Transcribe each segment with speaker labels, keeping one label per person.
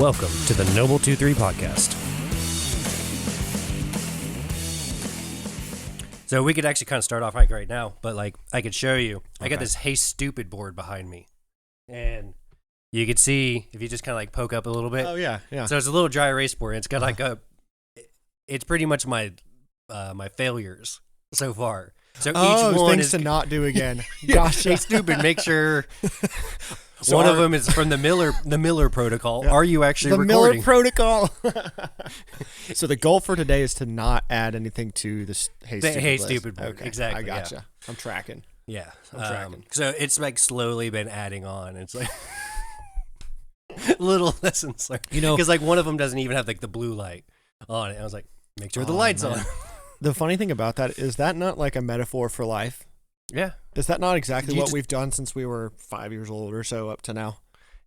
Speaker 1: Welcome to the Noble 23 podcast. So we could actually kind of start off right now, but like I could show you. I got this Hey Stupid board behind me, and you could see if you just kind of like poke up a little bit.
Speaker 2: Oh yeah.
Speaker 1: So it's a little dry erase board. It's got like it's pretty much my my failures so far. So each one
Speaker 2: things
Speaker 1: is
Speaker 2: to not do again.
Speaker 1: Gotcha. Hey Stupid, make sure. So one of them is from the Miller protocol. Yeah. Are you actually
Speaker 2: the
Speaker 1: recording?
Speaker 2: Miller protocol. So the goal for today is to not add anything to this Hey
Speaker 1: Stupid board.
Speaker 2: Okay.
Speaker 1: Exactly.
Speaker 2: I gotcha.
Speaker 1: Yeah.
Speaker 2: I'm tracking.
Speaker 1: Yeah.
Speaker 2: I'm tracking.
Speaker 1: So it's like slowly been adding on. It's like little lessons learned. You know, because like one of them doesn't even have like the blue light on it. I was like, make sure the light's on.
Speaker 2: The funny thing about that is that not like a metaphor for life?
Speaker 1: Yeah.
Speaker 2: Is that not exactly what we've done since we were 5 years old or so up to now?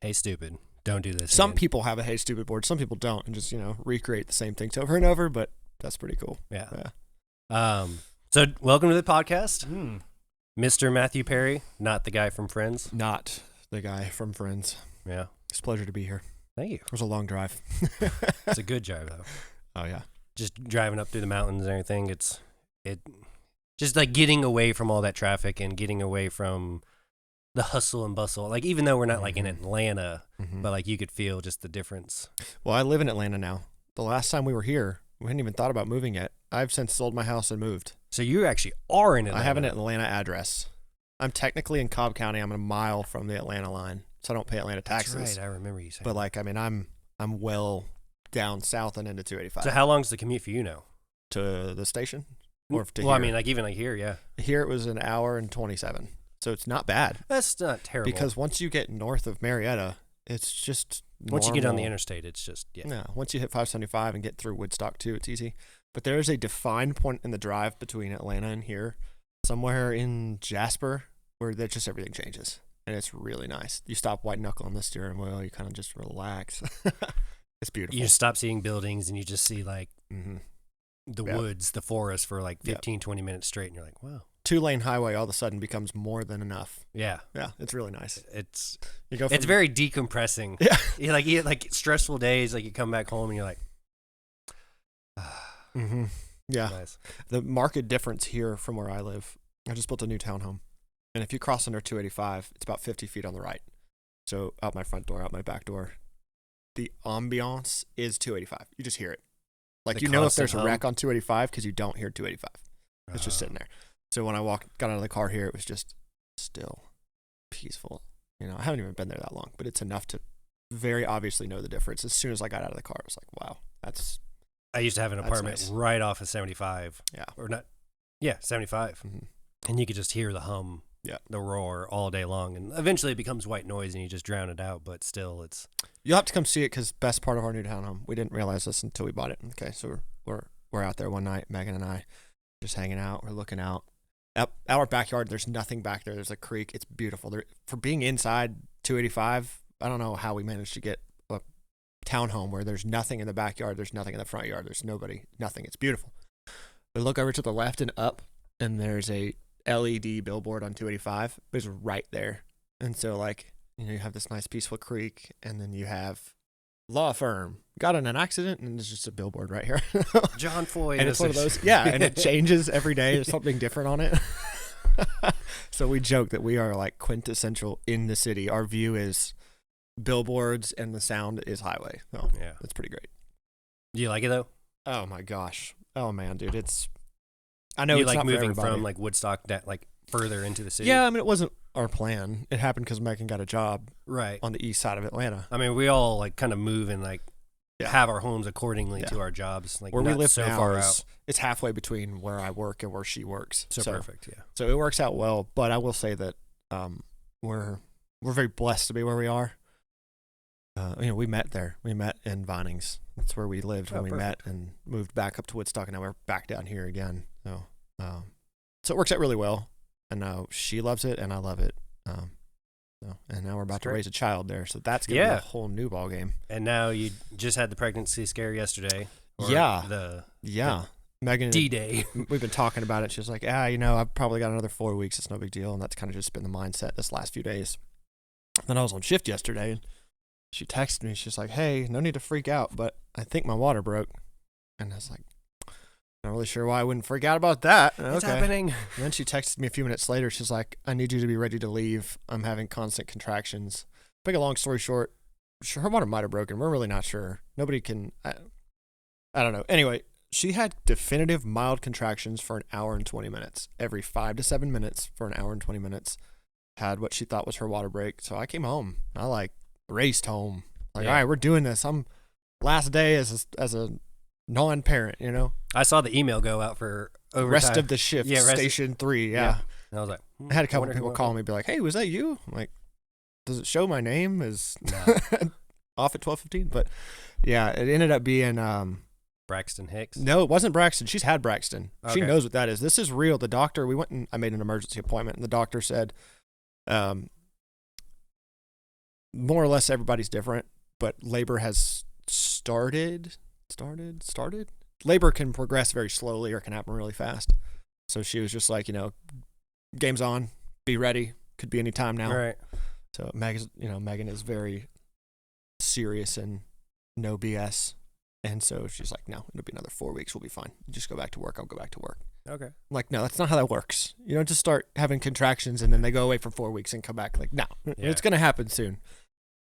Speaker 1: Hey, stupid. Don't do this.
Speaker 2: Some people have a Hey Stupid board. Some people don't and just, recreate the same things over and over, but that's pretty cool.
Speaker 1: Yeah. So welcome to the podcast. Mr. Matthew Perry, not the guy from Friends.
Speaker 2: Not the guy from Friends.
Speaker 1: Yeah.
Speaker 2: It's a pleasure to be here.
Speaker 1: Thank you.
Speaker 2: It was a long drive.
Speaker 1: It's a good drive, though.
Speaker 2: Oh, yeah.
Speaker 1: Just driving up through the mountains and everything. It just like getting away from all that traffic and getting away from the hustle and bustle. Like, even though we're not like in Atlanta, but like you could feel just the difference.
Speaker 2: Well, I live in Atlanta now. The last time we were here, we hadn't even thought about moving yet. I've since sold my house and moved.
Speaker 1: So you actually are in Atlanta.
Speaker 2: I have an Atlanta address. I'm technically in Cobb County. I'm a mile from the Atlanta line, so I don't pay Atlanta taxes.
Speaker 1: That's right. I remember you saying.
Speaker 2: But like, I mean, I'm well down south and into 285.
Speaker 1: So how long's the commute for you now?
Speaker 2: To the station? Or to
Speaker 1: well,
Speaker 2: here?
Speaker 1: I mean, like even like here, yeah.
Speaker 2: Here it was an hour and 27. So it's not bad.
Speaker 1: That's not terrible.
Speaker 2: Because once you get north of Marietta, it's just normal.
Speaker 1: Once you get on the interstate, it's just, yeah.
Speaker 2: No, once you hit 575 and get through Woodstock too, it's easy. But there is a defined point in the drive between Atlanta and here, somewhere in Jasper, where just everything changes. And it's really nice. You stop white knuckle on the steering wheel, you kind of just relax. It's beautiful.
Speaker 1: You stop seeing buildings and you just see like the woods, the forest for like 15, 20 minutes straight. And you're like, wow.
Speaker 2: 2-lane highway all of a sudden becomes more than enough.
Speaker 1: Yeah.
Speaker 2: Yeah. It's really nice.
Speaker 1: It's very decompressing.
Speaker 2: Yeah.
Speaker 1: You like stressful days, like you come back home and you're like,
Speaker 2: yeah.
Speaker 1: Nice.
Speaker 2: The market difference here from where I live, I just built a new townhome. And if you cross under 285, it's about 50 feet on the right. So out my front door, out my back door. The ambiance is 285. You just hear it. Like, you know if there's a wreck on 285 because you don't hear 285. It's just sitting there. So when I got out of the car here, it was just still, peaceful. I haven't even been there that long, but it's enough to very obviously know the difference. As soon as I got out of the car, I was like, wow,
Speaker 1: I used to have an apartment
Speaker 2: nice.
Speaker 1: right off of 75.
Speaker 2: Yeah.
Speaker 1: Or not. Yeah, 75. And you could just hear the hum, the roar all day long. And eventually it becomes white noise and you just drown it out. But still, it's...
Speaker 2: You'll have to come see it because best part of our new townhome. We didn't realize this until we bought it. Okay, so we're out there one night, Megan and I, just hanging out. We're looking out. Out our backyard, there's nothing back there. There's a creek. It's beautiful. For being inside 285, I don't know how we managed to get a townhome where there's nothing in the backyard. There's nothing in the front yard. There's nobody, nothing. It's beautiful. We look over to the left and up, and there's a LED billboard on 285. It's right there. And so, like, you have this nice peaceful creek, and then you have law firm. Got in an accident, and there's just a billboard right here.
Speaker 1: John Floyd.
Speaker 2: And it's one of those, and it changes every day. There's something different on it. So we joke that we are like quintessential in the city. Our view is billboards, and the sound is highway. So yeah, that's pretty great.
Speaker 1: Do you like it though?
Speaker 2: Oh my gosh. Oh man, dude, I know
Speaker 1: you
Speaker 2: it's
Speaker 1: like
Speaker 2: not
Speaker 1: moving
Speaker 2: for
Speaker 1: from like Woodstock like further into the city.
Speaker 2: Yeah, I mean it wasn't our plan. It happened because Megan got a job
Speaker 1: right
Speaker 2: on the east side of Atlanta.
Speaker 1: I mean, we all like kind of move and like have our homes accordingly to our jobs. Like
Speaker 2: where we live
Speaker 1: so
Speaker 2: now
Speaker 1: far out.
Speaker 2: It's halfway between where I work and where she works.
Speaker 1: So perfect, yeah.
Speaker 2: So it works out well. But I will say that we're very blessed to be where we are. We met there. We met in Vinings. That's where we lived when we met, and moved back up to Woodstock, and now we're back down here again. So it works out really well, and now she loves it, and I love it. And now we're about to raise a child there, so that's gonna be a whole new ball game.
Speaker 1: And now you just had the pregnancy scare yesterday.
Speaker 2: Megan
Speaker 1: D-Day.
Speaker 2: We've been talking about it. She was like, I've probably got another 4 weeks. It's no big deal. And that's kind of just been the mindset this last few days. Then I was on shift yesterday, and she texted me. She's like, "Hey, no need to freak out, but I think my water broke." And I was like, "Not really sure why I wouldn't freak out about that."
Speaker 1: It's happening.
Speaker 2: And then she texted me a few minutes later. She's like, "I need you to be ready to leave. I'm having constant contractions." Make a long story short, her water might have broken. We're really not sure. Nobody can. I don't know. Anyway, she had definitive mild contractions for an hour and 20 minutes. Every 5 to 7 minutes for an hour and 20 minutes. Had what she thought was her water break. So I came home. I raced home. All right, we're doing this. I'm last day as a non-parent, you know.
Speaker 1: I saw the email go out for overtime.
Speaker 2: Rest of the shift, station 3. Yeah.
Speaker 1: And I was like,
Speaker 2: I had a couple people call me, be like, "Hey, was that you?" I'm like, "Does it show my name is off at 12:15?" But yeah, it ended up being
Speaker 1: Braxton Hicks.
Speaker 2: No, it wasn't Braxton. She's had Braxton.
Speaker 1: Okay.
Speaker 2: She knows what that is. This is real. The doctor, we went and I made an emergency appointment, and the doctor said, more or less everybody's different, but labor has started. Labor can progress very slowly or can happen really fast. So she was just like, game's on, be ready. Could be any time now.
Speaker 1: Right.
Speaker 2: So Megan is very serious and no BS. And so she's like, "No, it'll be another 4 weeks. We'll be fine. You just go back to work. I'll go back to work."
Speaker 1: Okay.
Speaker 2: I'm like, "No, that's not how that works. You don't just start having contractions and then they go away for 4 weeks and come back." Like, no, It's going to happen soon.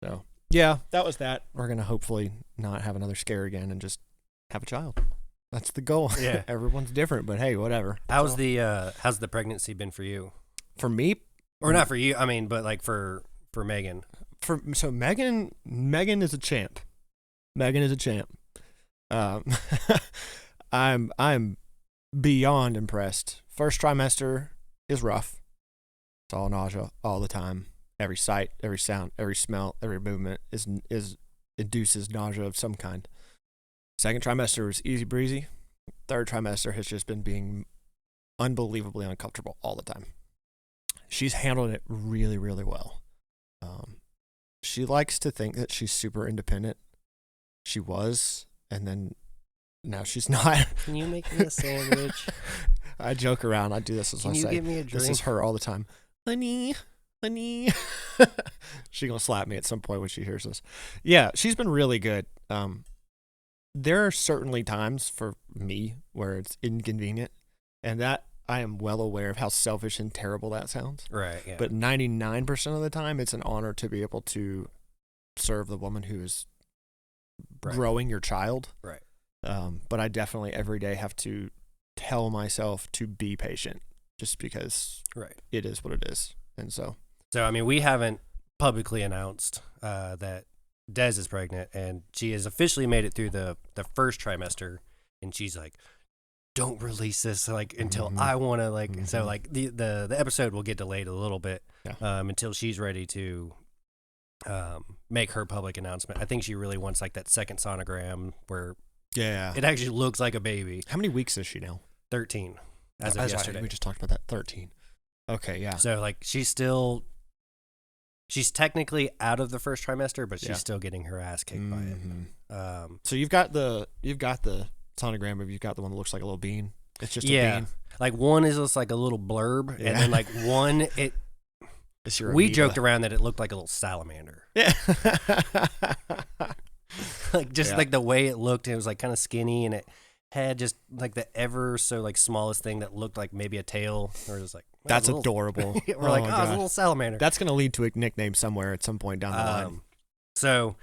Speaker 2: So, yeah, that was that. We're going to hopefully not have another scare again and just have a child. That's the goal.
Speaker 1: Yeah.
Speaker 2: Everyone's different, but hey, whatever.
Speaker 1: How's the pregnancy been for you?
Speaker 2: For me?
Speaker 1: Or not for you, I mean, but like for Megan.
Speaker 2: So Megan is a champ. Megan is a champ. I'm beyond impressed. First trimester is rough. It's all nausea all the time. Every sight, every sound, every smell, every movement is induces nausea of some kind. Second trimester was easy breezy. Third trimester has just been being unbelievably uncomfortable all the time. She's handled it really, really well. She likes to think that she's super independent. She was, and then now she's not.
Speaker 1: Can you make me a sandwich?
Speaker 2: I joke around. I do this as I say.
Speaker 1: Can you get me a drink?
Speaker 2: This is her all the time. Honey. She's going to slap me at some point when she hears this. Yeah, she's been really good. There are certainly times for me where it's inconvenient, and that I am well aware of how selfish and terrible that sounds.
Speaker 1: Right, yeah.
Speaker 2: But 99% of the time, it's an honor to be able to serve the woman who is growing your child.
Speaker 1: Right.
Speaker 2: But I definitely every day have to tell myself to be patient just because it is what it is. And so
Speaker 1: I mean, we haven't publicly announced that Des is pregnant, and she has officially made it through the first trimester, and she's like, "Don't release this until I want to So the episode will get delayed a little bit until she's ready to make her public announcement. I think she really wants that second sonogram where it actually looks like a baby.
Speaker 2: How many weeks is she now?
Speaker 1: 13 as of yesterday.
Speaker 2: We just talked about that. 13. Okay, yeah.
Speaker 1: So she's technically out of the first trimester, but she's still getting her ass kicked by it.
Speaker 2: So you've got the sonogram, but you've got the one that looks like a little bean. It's just a bean.
Speaker 1: One is just like a little blurb, and then one we joked around that it looked like a little salamander.
Speaker 2: Yeah.
Speaker 1: The way it looked, it was kind of skinny, and it had just the ever so smallest thing that looked like maybe a tail, or just
Speaker 2: that's adorable.
Speaker 1: We're it's a little salamander.
Speaker 2: That's gonna lead to a nickname somewhere at some point down the line.
Speaker 1: So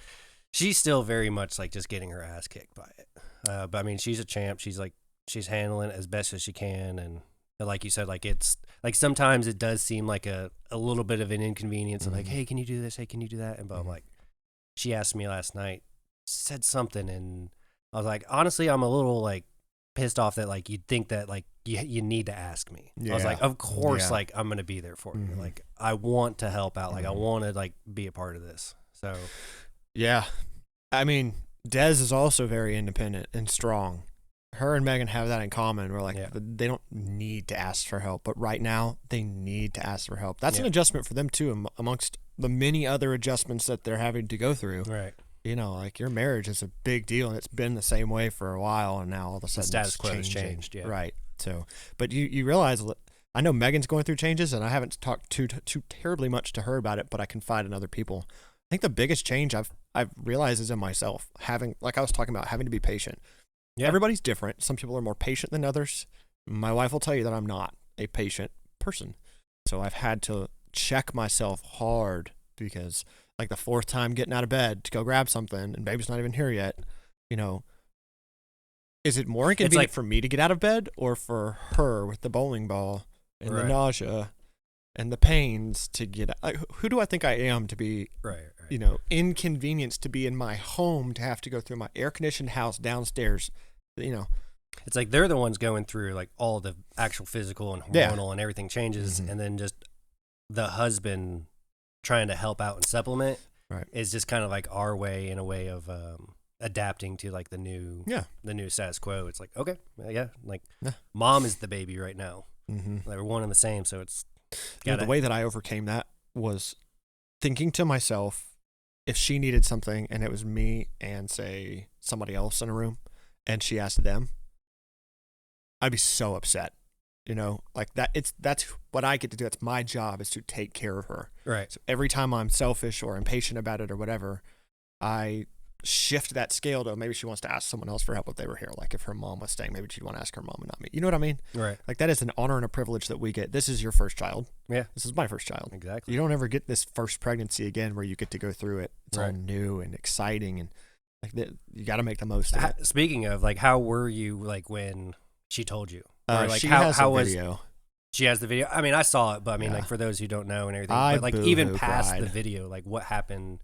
Speaker 1: she's still very much just getting her ass kicked by it. But I mean, she's a champ. She's handling it as best as she can, and like you said, it's sometimes it does seem like a little bit of an inconvenience. And hey, can you do this? Hey, can you do that? And but I'm she asked me last night, said something, and I was honestly, I'm a little pissed off that you'd think that you need to ask me. I was of course, I'm gonna be there for you. I want to help out. I want to be a part of this. So
Speaker 2: yeah, I mean, Des is also very independent and strong. Her and Megan have that in common. Where they don't need to ask for help, but right now they need to ask for help. That's an adjustment for them too, amongst the many other adjustments that they're having to go through.
Speaker 1: Right.
Speaker 2: Your marriage is a big deal, and it's been the same way for a while, and now all of a sudden
Speaker 1: the status quo has changed. Yeah.
Speaker 2: Right. So, but you realize, I know Megan's going through changes, and I haven't talked too terribly much to her about it, but I confide in other people. think the biggest change I've realized is in myself, having, like I was talking about, having to be patient. Yeah. Everybody's different. Some people are more patient than others. My wife will tell you that I'm not a patient person. So I've had to check myself hard because, like, the fourth time getting out of bed to go grab something and baby's not even here yet, you know, is it more inconvenient for me to get out of bed or for her with the bowling ball and the nausea and the pains to get out? Who do I think I am to be, you know, inconvenienced to be in my home, to have to go through my air-conditioned house downstairs, you know?
Speaker 1: It's like they're the ones going through like all the actual physical and hormonal and everything changes, and then just the husband trying to help out and supplement is just kind of like our way, in a way of adapting to like the new status quo. It's like, okay, like mom is the baby right now. Like we're one and the same, so it's
Speaker 2: the way that I overcame that was thinking to myself, if she needed something and it was me and say somebody else in a room and she asked them, I'd be so upset, you know, like that's what I get to do. It's my job, is to take care of her.
Speaker 1: Right.
Speaker 2: So every time I'm selfish or impatient about it or whatever, I shift that scale to maybe she wants to ask someone else for help if they were here. Like if her mom was staying, maybe she'd want to ask her mom and not me. You know what I mean?
Speaker 1: Right.
Speaker 2: Like that is an honor and a privilege that we get. This is your first child.
Speaker 1: Yeah.
Speaker 2: This is my first child.
Speaker 1: Exactly.
Speaker 2: You don't ever get this first pregnancy again where you get to go through it. It's all new and exciting, and like you got to make the most of it.
Speaker 1: Speaking of, like, how were you like when she told you? Or like
Speaker 2: she
Speaker 1: how
Speaker 2: has a video.
Speaker 1: She has the video. I mean, I saw it, but I mean, like for those who don't know and everything, but like even past the video, like what happened?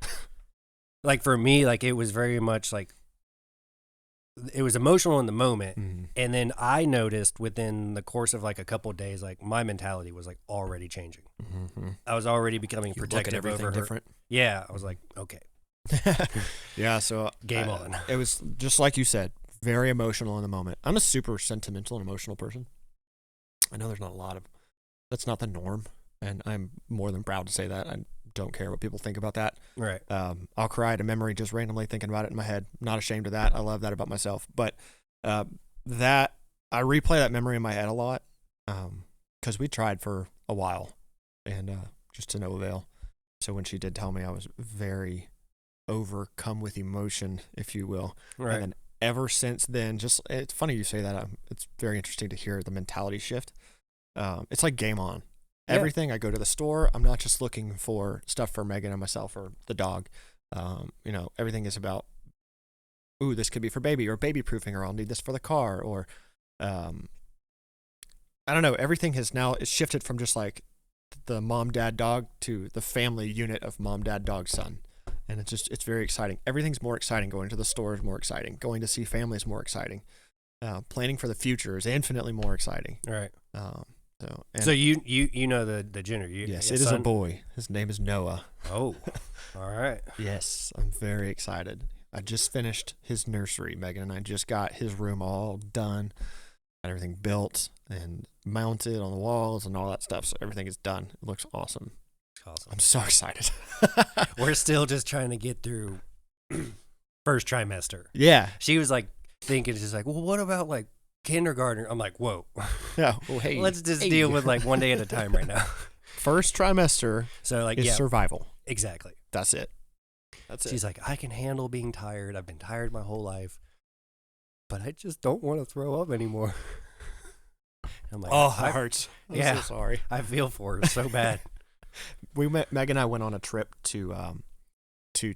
Speaker 1: Like for me, like it was very much like it was emotional in the moment, and then I noticed within the course of like a couple of days, like my mentality was like already changing. I was already becoming protective over her. Different. Yeah, I was like, okay.
Speaker 2: Yeah, so
Speaker 1: game on.
Speaker 2: It was just like you said, very emotional in the moment. I'm a super sentimental and emotional person. I know there's not a lot of, that's not the norm, and I'm more than proud to say that. I don't care what people think about that.
Speaker 1: Right.
Speaker 2: I'll cry at a memory just randomly thinking about it in my head. Not ashamed of that. I love that about myself. But that I replay that memory in my head a lot, because we tried for a while, and just to no avail. So when she did tell me, I was very overcome with emotion, if you will.
Speaker 1: Right.
Speaker 2: And then ever since then, just, it's funny you say that. It's very interesting to hear the mentality shift. It's like game on. Everything, I go to the store, I'm not just looking for stuff for Megan and myself or the dog. You know, everything is about, ooh, this could be for baby, or baby proofing, or I'll need this for the car, or I don't know. Everything has now, it's shifted from just like the mom, dad, dog to the family unit of mom, dad, dog, son. And it's very exciting. Everything's more exciting. Going to the store is more exciting. Going to see family is more exciting. Planning for the future is infinitely more exciting.
Speaker 1: Right.
Speaker 2: So
Speaker 1: you know the gender.
Speaker 2: Yes, it is a boy. His name is Noah.
Speaker 1: Oh, all right.
Speaker 2: Yes, I'm very excited. I just finished his nursery. Megan and I just got his room all done, got everything built and mounted on the walls and all that stuff. So everything is done. It looks awesome.
Speaker 1: Awesome.
Speaker 2: I'm so excited.
Speaker 1: We're still just trying to get through first trimester.
Speaker 2: Yeah.
Speaker 1: She was like thinking, just like, well, what about like kindergarten? I'm like, whoa.
Speaker 2: Yeah. Well, hey.
Speaker 1: Let's just deal with like one day at a time right now.
Speaker 2: First trimester
Speaker 1: so like
Speaker 2: is survival.
Speaker 1: Exactly.
Speaker 2: That's it.
Speaker 1: She's like, I can handle being tired. I've been tired my whole life, but I just don't want to throw up anymore. I'm like,
Speaker 2: oh, that hurts. I'm so sorry.
Speaker 1: I feel for her so bad.
Speaker 2: Meg and I went on a trip to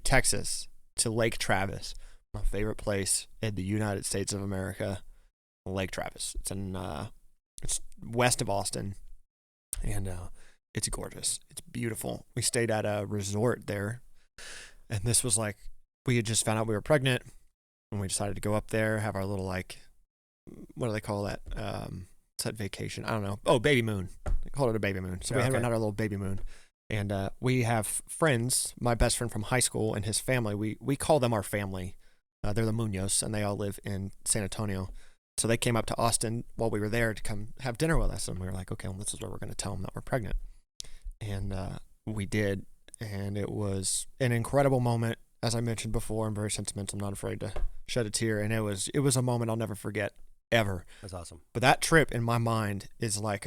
Speaker 2: Texas, to Lake Travis, my favorite place in the United States of America. Lake Travis. It's west of Austin, and it's gorgeous. It's beautiful. We stayed at a resort there, and this was like, we had just found out we were pregnant, and we decided to go up there, have our little, like, what do they call that? What's that vacation? I don't know. Oh, baby moon. They called it a baby moon. So we had our little baby moon. And we have friends, my best friend from high school and his family. We call them our family. They're the Munoz, and they all live in San Antonio. So they came up to Austin while we were there to come have dinner with us. And we were like, okay, well, this is where we're going to tell them that we're pregnant. And we did. And it was an incredible moment. As I mentioned before, I'm very sentimental. I'm not afraid to shed a tear. And it was a moment I'll never forget, ever.
Speaker 1: That's awesome.
Speaker 2: But that trip in my mind is like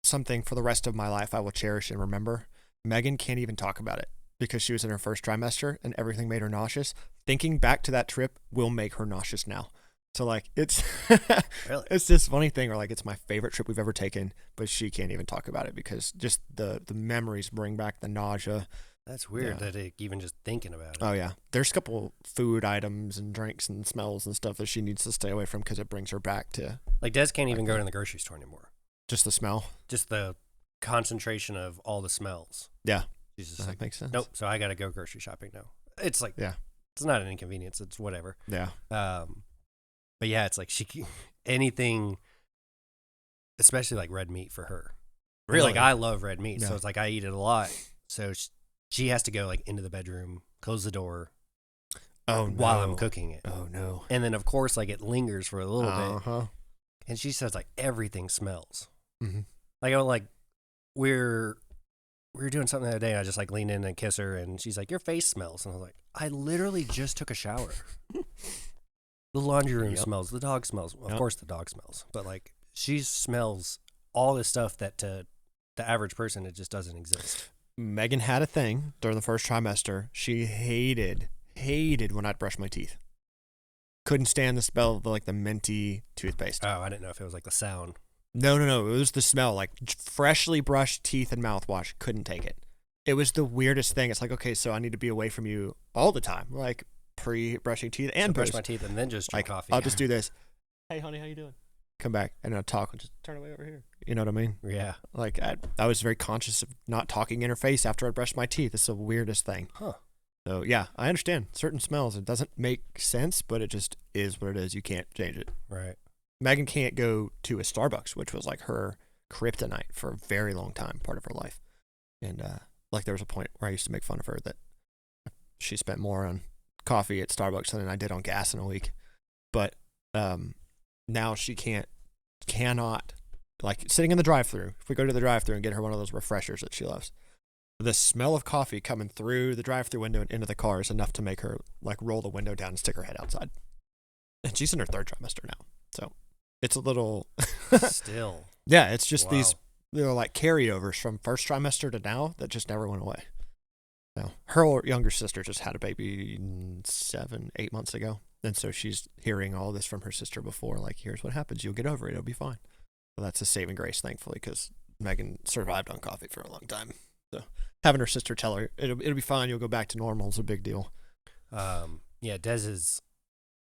Speaker 2: something for the rest of my life I will cherish and remember. Megan can't even talk about it. because she was in her first trimester and everything made her nauseous. Thinking back to that trip will make her nauseous now. So like it's
Speaker 1: Really?
Speaker 2: it's this funny thing where like it's my favorite trip we've ever taken, but she can't even talk about it because just the memories bring back the nausea.
Speaker 1: That's weird
Speaker 2: Yeah.
Speaker 1: that even just thinking about it.
Speaker 2: Oh yeah, there's a couple food items and drinks and smells and stuff that she needs to stay away from because it brings her back to
Speaker 1: Like Des can't even go to the grocery store anymore.
Speaker 2: just the smell.
Speaker 1: Just the concentration of all the smells.
Speaker 2: Yeah,
Speaker 1: She's just
Speaker 2: that
Speaker 1: like,
Speaker 2: makes sense.
Speaker 1: nope. So I got to go grocery shopping now. It's like,
Speaker 2: Yeah.
Speaker 1: it's not an inconvenience. It's whatever.
Speaker 2: Yeah.
Speaker 1: But yeah, it's like anything, especially like red meat for her.
Speaker 2: Really?
Speaker 1: Like I love red meat,
Speaker 2: Yeah.
Speaker 1: so it's like I eat it a lot. So she has to go like into the bedroom, close the door
Speaker 2: Oh
Speaker 1: while
Speaker 2: no.
Speaker 1: I'm cooking it.
Speaker 2: Oh no.
Speaker 1: And then of course like it lingers for a little bit.
Speaker 2: Uh-huh.
Speaker 1: And she says like everything smells.
Speaker 2: Mm-hmm.
Speaker 1: Like I like we were doing something the other day and I just like leaned in and kiss her and she's like, your face smells. And I was like, I literally just took a shower. The laundry room smells, the dog smells. Of course the dog smells. But like she smells all this stuff that to the average person it just doesn't exist.
Speaker 2: Megan had a thing during the first trimester. She hated when I'd brush my teeth. Couldn't stand the smell of the minty toothpaste.
Speaker 1: Oh, I didn't know if it was like the sound.
Speaker 2: No. It was the smell. Like freshly brushed teeth and mouthwash. Couldn't take it. It was the weirdest thing. It's like, okay, so I need to be away from you all the time. Like pre-brushing teeth and
Speaker 1: brush
Speaker 2: booze.
Speaker 1: my teeth and then just drink coffee.
Speaker 2: I'll just do this. Hey, honey, how you doing? Come back and I'll talk and just turn away over here. You know what I mean?
Speaker 1: Yeah.
Speaker 2: Like I was very conscious of not talking in her face after I brushed my teeth. It's the weirdest thing.
Speaker 1: Huh.
Speaker 2: So yeah, I understand certain smells. It doesn't make sense, but it just is what it is. You can't change it.
Speaker 1: Right.
Speaker 2: Megan can't go to a Starbucks, which was like her kryptonite for a very long time, part of her life. And like there was a point where I used to make fun of her that she spent more on coffee at Starbucks than I did on gas in a week. But now she cannot, like sitting in the drive-thru. If we go to the drive-thru and get her one of those refreshers that she loves, the smell of coffee coming through the drive-thru window and into the car is enough to make her like roll the window down and stick her head outside. And she's in her third trimester now, so it's a little
Speaker 1: Still.
Speaker 2: Yeah, it's just
Speaker 1: Wow.
Speaker 2: these like carryovers from first trimester to now that just never went away. So her younger sister just had a baby 7-8 months ago, and so she's hearing all this from her sister before. Like, here's what happens: you'll get over it; it'll be fine. So that's a saving grace, thankfully, because Megan survived on coffee for a long time. So having her sister tell her it'll be fine, you'll go back to normal is a big deal.
Speaker 1: Yeah, Dez's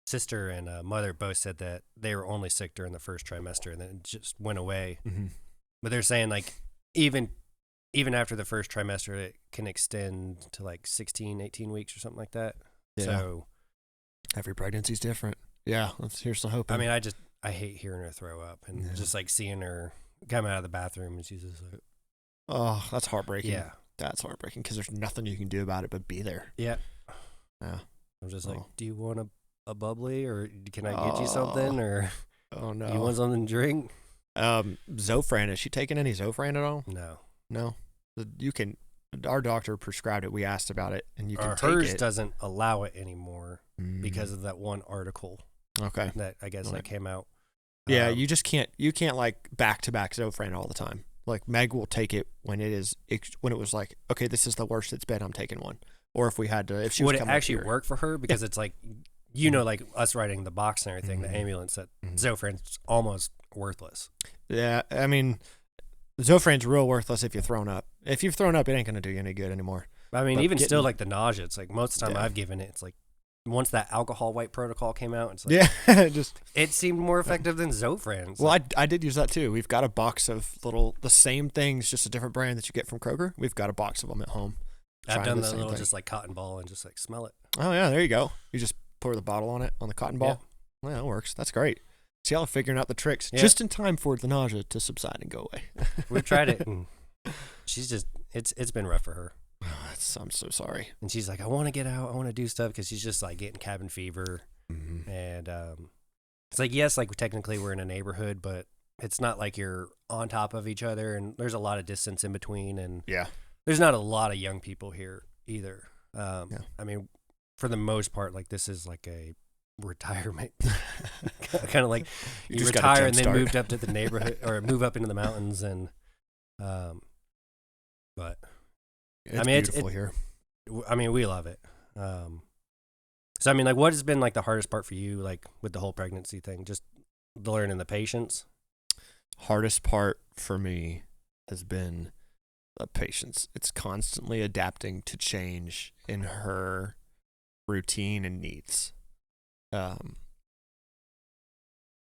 Speaker 1: sister and mother both said that they were only sick during the first trimester and then it just went away.
Speaker 2: Mm-hmm.
Speaker 1: But they're saying like even after the first trimester, it can extend to like 16, 18 weeks or something like that.
Speaker 2: Yeah.
Speaker 1: So
Speaker 2: Every pregnancy's different. Yeah, here's the hope.
Speaker 1: I mean, I hate hearing her throw up and just like seeing her come out of the bathroom and she's just like,
Speaker 2: oh, that's heartbreaking.
Speaker 1: yeah,
Speaker 2: That's heartbreaking because there's nothing you can do about it but be there.
Speaker 1: yeah.
Speaker 2: Yeah.
Speaker 1: I'm just like, do you want a bubbly or can I get you something or
Speaker 2: Oh no.
Speaker 1: you want something to drink?
Speaker 2: Zofran, is she taking any Zofran at all?
Speaker 1: No.
Speaker 2: You can. Our doctor prescribed it. We asked about it, and you can take
Speaker 1: Hers
Speaker 2: it.
Speaker 1: doesn't allow it anymore because of that one article
Speaker 2: Okay.
Speaker 1: that I guess that came out.
Speaker 2: Yeah, you just can't. You can't like back to back Zofran all the time. Like Meg will take it when it was like, okay, this is the worst it's been. I'm taking one. Or if we had to, if she
Speaker 1: would
Speaker 2: was
Speaker 1: it
Speaker 2: coming
Speaker 1: actually
Speaker 2: up here.
Speaker 1: work for her because it's like like us riding the box and everything, the ambulance that Zofran's almost worthless.
Speaker 2: Yeah, I mean, Zofran's real worthless if you've thrown up. If you've thrown up, it ain't gonna do you any good anymore.
Speaker 1: I mean,
Speaker 2: But
Speaker 1: even still,
Speaker 2: getting-
Speaker 1: like the nausea, it's like most of the time I've given it, it's like once that alcohol wipe protocol came out, it's like
Speaker 2: just
Speaker 1: it seemed more effective than Zofran. It's
Speaker 2: well,
Speaker 1: like,
Speaker 2: I did use that too. We've got a box of the same things, just a different brand that you get from Kroger. We've got a box of them at home.
Speaker 1: I've
Speaker 2: Trying
Speaker 1: done
Speaker 2: the
Speaker 1: the
Speaker 2: same
Speaker 1: little
Speaker 2: thing.
Speaker 1: just like cotton ball and just like smell it.
Speaker 2: Oh yeah, there you go. You just pour the bottle on it on the cotton ball.
Speaker 1: Yeah.
Speaker 2: Yeah, that works. That's great. See, y'all are figuring out the tricks
Speaker 1: Yeah.
Speaker 2: just in time for the nausea to subside and go away.
Speaker 1: We've tried it, and she's just it's been rough for her.
Speaker 2: I'm so sorry.
Speaker 1: And she's like, I want to get out, I want to do stuff because she's just like getting cabin fever,
Speaker 2: Mm-hmm.
Speaker 1: and it's like yes, like technically we're in a neighborhood, but it's not like you're on top of each other, and there's a lot of distance in between, and
Speaker 2: Yeah.
Speaker 1: there's not a lot of young people here either.
Speaker 2: Yeah.
Speaker 1: I mean, for the most part, like this is like a retirement, kind of like you
Speaker 2: just got a
Speaker 1: retire and
Speaker 2: jump
Speaker 1: then
Speaker 2: start.
Speaker 1: moved up to the neighborhood or move up into the mountains, and but
Speaker 2: It's
Speaker 1: I mean,
Speaker 2: beautiful here.
Speaker 1: I mean, we love it. So I mean, like, what has been like the hardest part for you, like with the whole pregnancy thing? Just learning the patience.
Speaker 2: Hardest part for me has been the patience. It's constantly adapting to change in her routine and needs.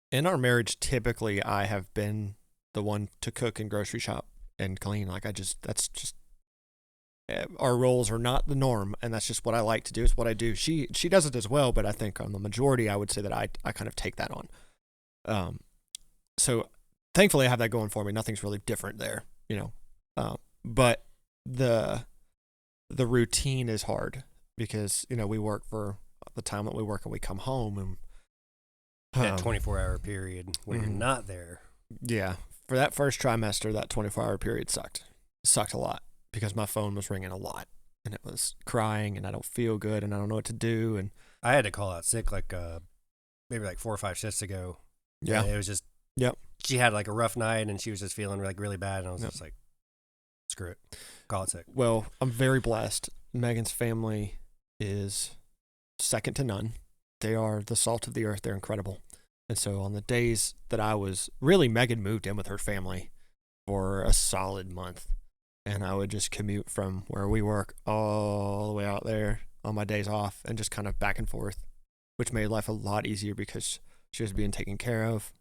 Speaker 2: In our marriage, typically I have been the one to cook and grocery shop and clean. Like that's just our roles are not the norm, and that's just what I like to do. It's what I do. She does it as well, but I think on the majority, I would say that I kind of take that on. So thankfully I have that going for me. Nothing's really different there, but the routine is hard because we work for the time that we work and we come home and
Speaker 1: that 24-hour period when you're not there.
Speaker 2: Yeah, for that first trimester, that 24-hour period sucked a lot because my phone was ringing a lot and it was crying and I don't feel good and I don't know what to do. And
Speaker 1: I had to call out sick like maybe like 4 or 5 shifts ago.
Speaker 2: Yeah,
Speaker 1: and it was just she had like a rough night and she was just feeling like really bad, and I was just like, screw it, call it sick.
Speaker 2: Well, I'm very blessed. Megan's family is second to none. They are the salt of the earth. They're incredible. And so on the days that Megan moved in with her family for a solid month, and I would just commute from where we work all the way out there on my days off and just kind of back and forth, which made life a lot easier because she was being taken care of.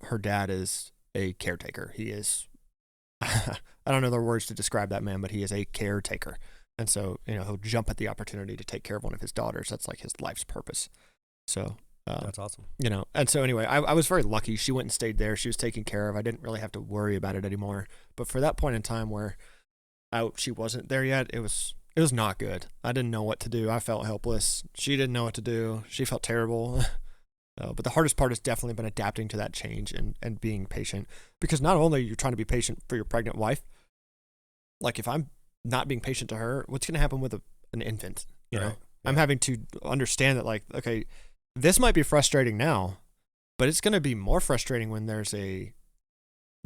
Speaker 2: Her dad is a caretaker. He is, I don't know the words to describe that man, but he is a caretaker. And so, he'll jump at the opportunity to take care of one of his daughters. That's like his life's purpose. So,
Speaker 1: that's awesome.
Speaker 2: And so anyway, I was very lucky. She went and stayed there. She was taken care of. I didn't really have to worry about it anymore. But for that point in time where she wasn't there yet, it was not good. I didn't know what to do. I felt helpless. She didn't know what to do. She felt terrible. But the hardest part has definitely been adapting to that change and being patient. Because not only are you trying to be patient for your pregnant wife, like if I'm not being patient to her, what's going to happen with an infant? You know, I'm having to understand that, like, okay, this might be frustrating now, but it's going to be more frustrating when there's a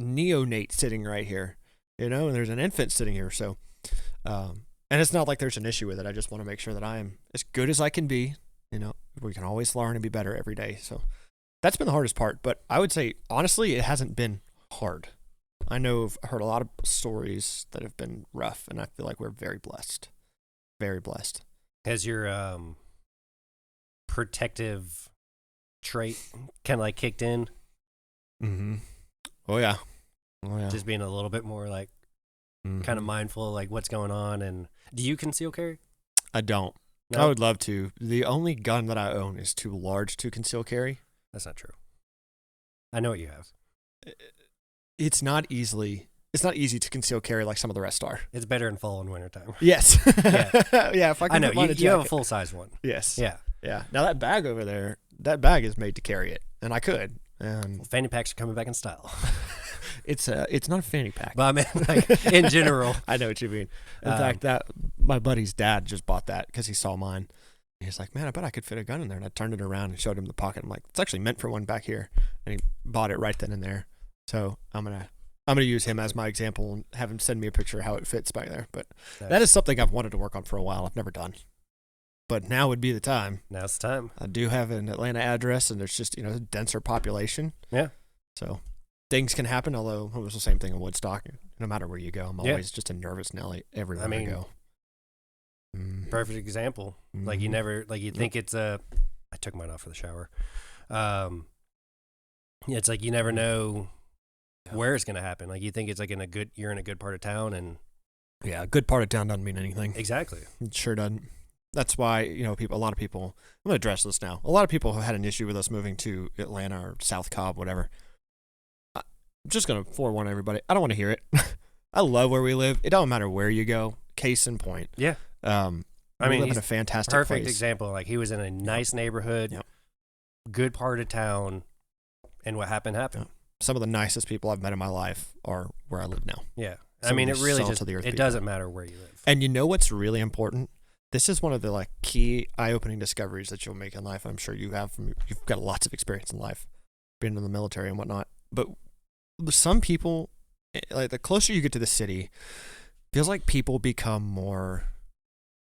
Speaker 2: neonate sitting right here, and there's an infant sitting here. So, and it's not like there's an issue with it. I just want to make sure that I am as good as I can be. We can always learn and be better every day. So that's been the hardest part. But I would say, honestly, it hasn't been hard. I know I've heard a lot of stories that have been rough, and I feel like we're very blessed. Very blessed.
Speaker 1: Has your protective trait kind of like kicked in?
Speaker 2: Mm-hmm. Oh, yeah.
Speaker 1: Just being a little bit more like kind of mindful, like what's going on. And do you conceal carry?
Speaker 2: I don't.
Speaker 1: No?
Speaker 2: I would love to. The only gun that I own is too large to conceal carry.
Speaker 1: That's not true. I know what you have.
Speaker 2: It's not easy to conceal carry like some of the rest are.
Speaker 1: It's better in fall and wintertime.
Speaker 2: Yes. Yeah. If I can
Speaker 1: know you have a full size one.
Speaker 2: Yes.
Speaker 1: Yeah.
Speaker 2: Yeah. Now that bag over there, that bag is made to carry it, and I could.
Speaker 1: Fanny packs are coming back in style.
Speaker 2: It's not a fanny pack.
Speaker 1: But I mean, like in general.
Speaker 2: I know what you mean. In fact, my buddy's dad just bought that because he saw mine. He's like, man, I bet I could fit a gun in there. And I turned it around and showed him the pocket. I'm like, it's actually meant for one back here. And he bought it right then and there. So I'm gonna use him as my example and have him send me a picture of how it fits back there. But that is something I've wanted to work on for a while. I've never done. But now would be the time.
Speaker 1: Now's the time.
Speaker 2: I do have an Atlanta address, and there's just a denser population.
Speaker 1: Yeah.
Speaker 2: So things can happen. Although it was the same thing in Woodstock. No matter where you go, I'm always just a nervous Nelly everywhere I go.
Speaker 1: Perfect example.
Speaker 2: Mm-hmm.
Speaker 1: Like you never, like you think it's I took mine off for the shower. Yeah, it's like you never know where it's gonna happen. Like you think it's like you're in a good part of town, and
Speaker 2: a good part of town doesn't mean anything.
Speaker 1: Exactly.
Speaker 2: It sure doesn't. That's why a lot of people. I'm gonna address this now. A lot of people have had an issue with us moving to Atlanta or South Cobb, whatever. I'm just gonna forewarn everybody. I don't want to hear it. I love where we live. It don't matter where you go. Case in point.
Speaker 1: Yeah.
Speaker 2: I mean, live in a fantastic
Speaker 1: perfect
Speaker 2: place.
Speaker 1: example. Like he was in a nice neighborhood, good part of town, and what happened.
Speaker 2: Some of the nicest people I've met in my life are where I live now.
Speaker 1: Yeah. I mean, it really just it doesn't matter where you live.
Speaker 2: And you know what's really important? This is one of the key eye-opening discoveries that you'll make in life. I'm sure you have. You've got lots of experience in life, being in the military and whatnot. But some people, like the closer you get to the city, feels like people become more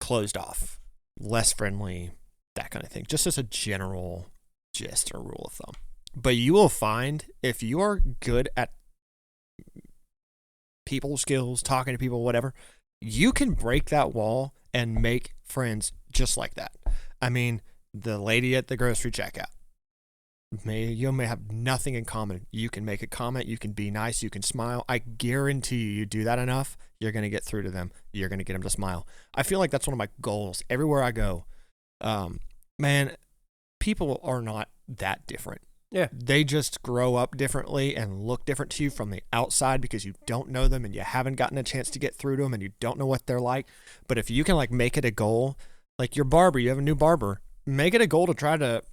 Speaker 2: closed off, less friendly, that kind of thing, just as a general gist or rule of thumb. But you will find if you are good at people skills, talking to people, whatever, you can break that wall and make friends just like that. I mean, the lady at the grocery checkout, you may have nothing in common. You can make a comment, you can be nice, you can smile. I guarantee you do that enough, you're going to get through to them. You're going to get them to smile. I feel like that's one of my goals everywhere I go. Man, people are not that different.
Speaker 1: Yeah.
Speaker 2: They just grow up differently and look different to you from the outside because you don't know them and you haven't gotten a chance to get through to them and you don't know what they're like. But if you can like make it a goal, like your barber, you have a new barber, make it a goal to try to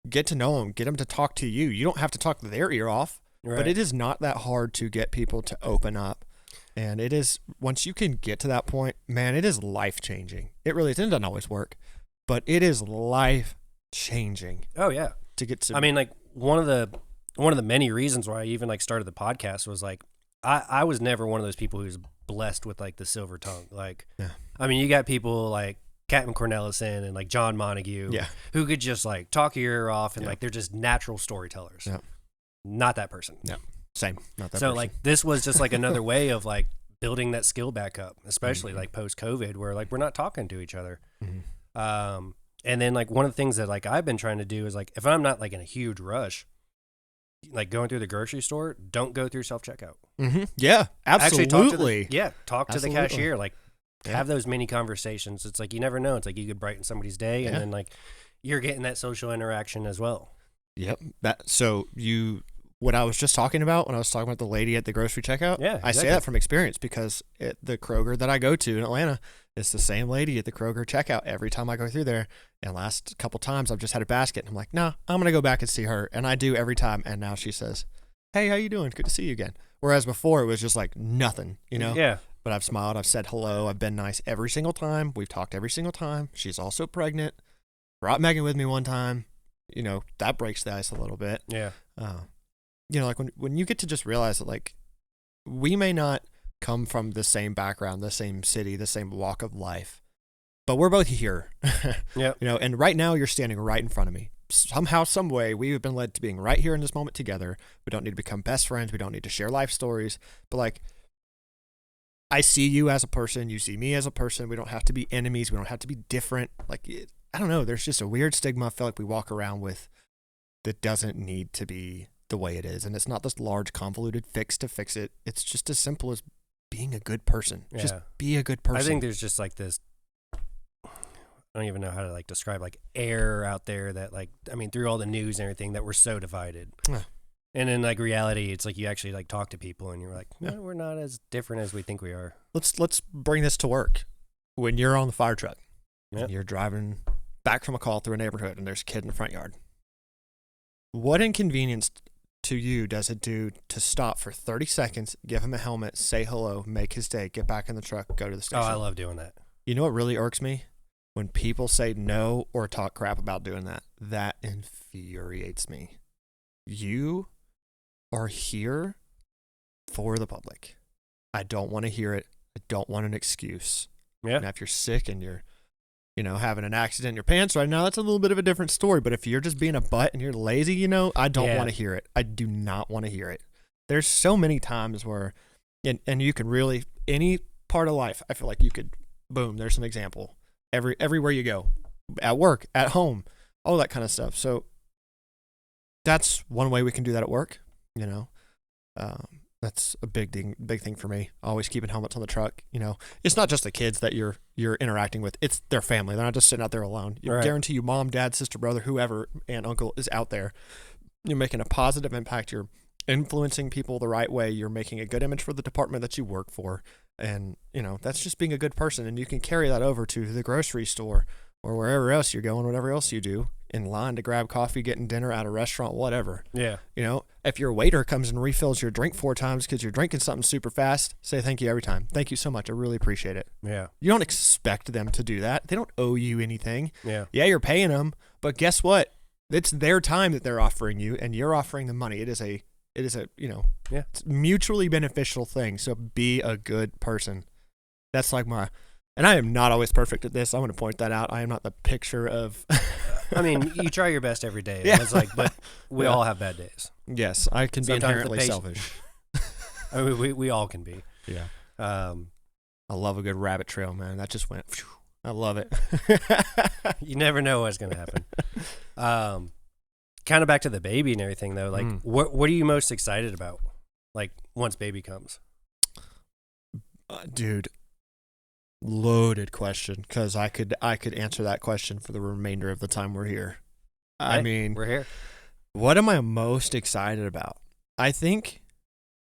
Speaker 2: get to know them, get them to talk to you. You don't have to talk their ear off,
Speaker 1: Right.
Speaker 2: but it is not that hard to get people to open up. And it is, once you can get to that point, man, it is life-changing. It really is. It doesn't always work, but it is life-changing
Speaker 1: Oh yeah.
Speaker 2: to get to.
Speaker 1: I mean, like one of the many reasons why I even like started the podcast was like I was never one of those people who's blessed with like the silver tongue. Like,
Speaker 2: Yeah.
Speaker 1: I mean, you got people like Captain Cornelison and like John Montague,
Speaker 2: Yeah.
Speaker 1: who could just like talk your ear off and
Speaker 2: Yeah.
Speaker 1: like they're just natural storytellers.
Speaker 2: Yeah.
Speaker 1: Not that person.
Speaker 2: Yeah. Same. Not that
Speaker 1: So
Speaker 2: person.
Speaker 1: like this was just like another way of like building that skill back up, especially like post COVID, where like we're not talking to each other.
Speaker 2: Mhm.
Speaker 1: And then like one of the things that like I've been trying to do is like if I'm not like in a huge rush, like going through the grocery store, don't go through self checkout.
Speaker 2: Yeah,
Speaker 1: Actually
Speaker 2: absolutely.
Speaker 1: talk to the
Speaker 2: Absolutely.
Speaker 1: cashier. Like
Speaker 2: Yeah.
Speaker 1: have those mini conversations. It's like you never know. It's like you could brighten somebody's day, and
Speaker 2: Yeah.
Speaker 1: then like you're getting that social interaction as well.
Speaker 2: Yep. What I was just talking about when I was talking about the lady at the grocery checkout,
Speaker 1: Yeah,
Speaker 2: I say
Speaker 1: exactly.
Speaker 2: that from experience because at the Kroger that I go to in Atlanta, it's the same lady at the Kroger checkout every time I go through there. And last couple times I've just had a basket and I'm like, no, I'm going to go back and see her. And I do every time. And now she says, hey, how you doing? Good to see you again. Whereas before it was just like nothing, you know?
Speaker 1: Yeah.
Speaker 2: But I've smiled. I've said hello. I've been nice every single time. We've talked every single time. She's also pregnant. Brought Megan with me one time. You know, that breaks the ice a little bit.
Speaker 1: Yeah.
Speaker 2: You know, like when you get to just realize that, like, we may not come from the same background, the same city, the same walk of life, but we're both here.
Speaker 1: Yep.
Speaker 2: You know, and right now you're standing right in front of me. Somehow, some way, we have been led to being right here in this moment together. We don't need to become best friends. We don't need to share life stories. But like, I see you as a person. You see me as a person. We don't have to be enemies. We don't have to be different. Like, I don't know. There's just a weird stigma I feel like we walk around with that doesn't need to be the way it is. And it's not this large convoluted fix to fix it. It's just as simple as being a good person. Just
Speaker 1: Yeah.
Speaker 2: be a good person.
Speaker 1: I think there's just like this, I don't even know how to like describe like air out there that like, I mean, through all the news and everything that we're so divided.
Speaker 2: Yeah.
Speaker 1: And in like reality, it's like you actually like talk to people and you're like,
Speaker 2: Yeah.
Speaker 1: no, we're not as different as we think we are.
Speaker 2: Let's bring this to work. When you're on the fire truck,
Speaker 1: Yep.
Speaker 2: and you're driving back from a call through a neighborhood and there's a kid in the front yard, what inconvenience to you does it do to stop for 30 seconds, give him a helmet, say hello, make his day, get back in the truck, go to the
Speaker 1: Oh,
Speaker 2: station?
Speaker 1: I love doing that.
Speaker 2: You know what really irks me? When people say no or talk crap about doing that. That infuriates me. You are here for the public. I don't want to hear it. I don't want an excuse.
Speaker 1: Yeah.
Speaker 2: Now, if you're sick and you're, you know, having an accident in your pants right now, that's a little bit of a different story. But if you're just being a butt and you're lazy, you know, I don't
Speaker 1: Yeah.
Speaker 2: want to hear it. I do not want to hear it. There's so many times where, and you can really, any part of life, I feel like you could, boom, there's an example. Everywhere you go, at work, at home, all that kind of stuff. So that's one way we can do that at work, you know. That's a big thing for me. Always keeping helmets on the truck. You know, it's not just the kids that you're interacting with; it's their family. They're not just sitting out there alone. You
Speaker 1: Right.
Speaker 2: guarantee you, mom, dad, sister, brother, whoever, aunt, uncle is out there. You're making a positive impact. You're influencing people the right way. You're making a good image for the department that you work for, and you know that's just being a good person. And you can carry that over to the grocery store or wherever else you're going, whatever else you do, in line to grab coffee, getting dinner at a restaurant, whatever.
Speaker 1: Yeah.
Speaker 2: You know, if your waiter comes and refills your drink 4 times because you're drinking something super fast, say thank you every time. Thank you so much. I really appreciate it.
Speaker 1: Yeah.
Speaker 2: You don't expect them to do that. They don't owe you anything.
Speaker 1: Yeah.
Speaker 2: Yeah, you're paying them, but guess what? It's their time that they're offering you, and you're offering them money. It is a, you know,
Speaker 1: Yeah.
Speaker 2: it's mutually beneficial thing. So be a good person. That's like my And I am not always perfect at this. I want to point that out. I am not the picture of.
Speaker 1: I mean, you try your best every day.
Speaker 2: Yeah.
Speaker 1: It's like, but we all have bad days.
Speaker 2: Yes, I can be
Speaker 1: Sometimes the
Speaker 2: inherently
Speaker 1: patient-
Speaker 2: selfish.
Speaker 1: I mean, we all can be.
Speaker 2: Yeah.
Speaker 1: Um,
Speaker 2: I love a good rabbit trail, man. That just went. Phew, I love it.
Speaker 1: you never know what's gonna happen. Kind of back to the baby and everything though. Like, what are you most excited about? Like once baby comes.
Speaker 2: Dude, loaded question, because I could answer that question for the remainder of the time we're here. I mean,
Speaker 1: we're here.
Speaker 2: What am I most excited about? I think.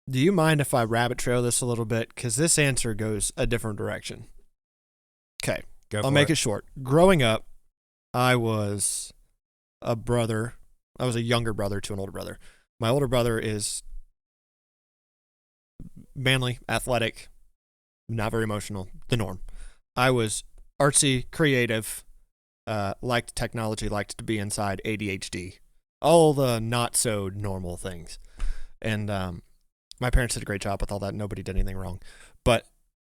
Speaker 2: Do you mind if I rabbit trail this a little bit? Because this answer goes a different direction. Okay, I'll make it short. Growing up, I was a brother. I was a younger brother to an older brother. My older brother is manly, athletic, not very emotional, the norm. I was artsy, creative, liked technology, liked to be inside, ADHD, all the not so normal things. And my parents did a great job with all that. Nobody did anything wrong. But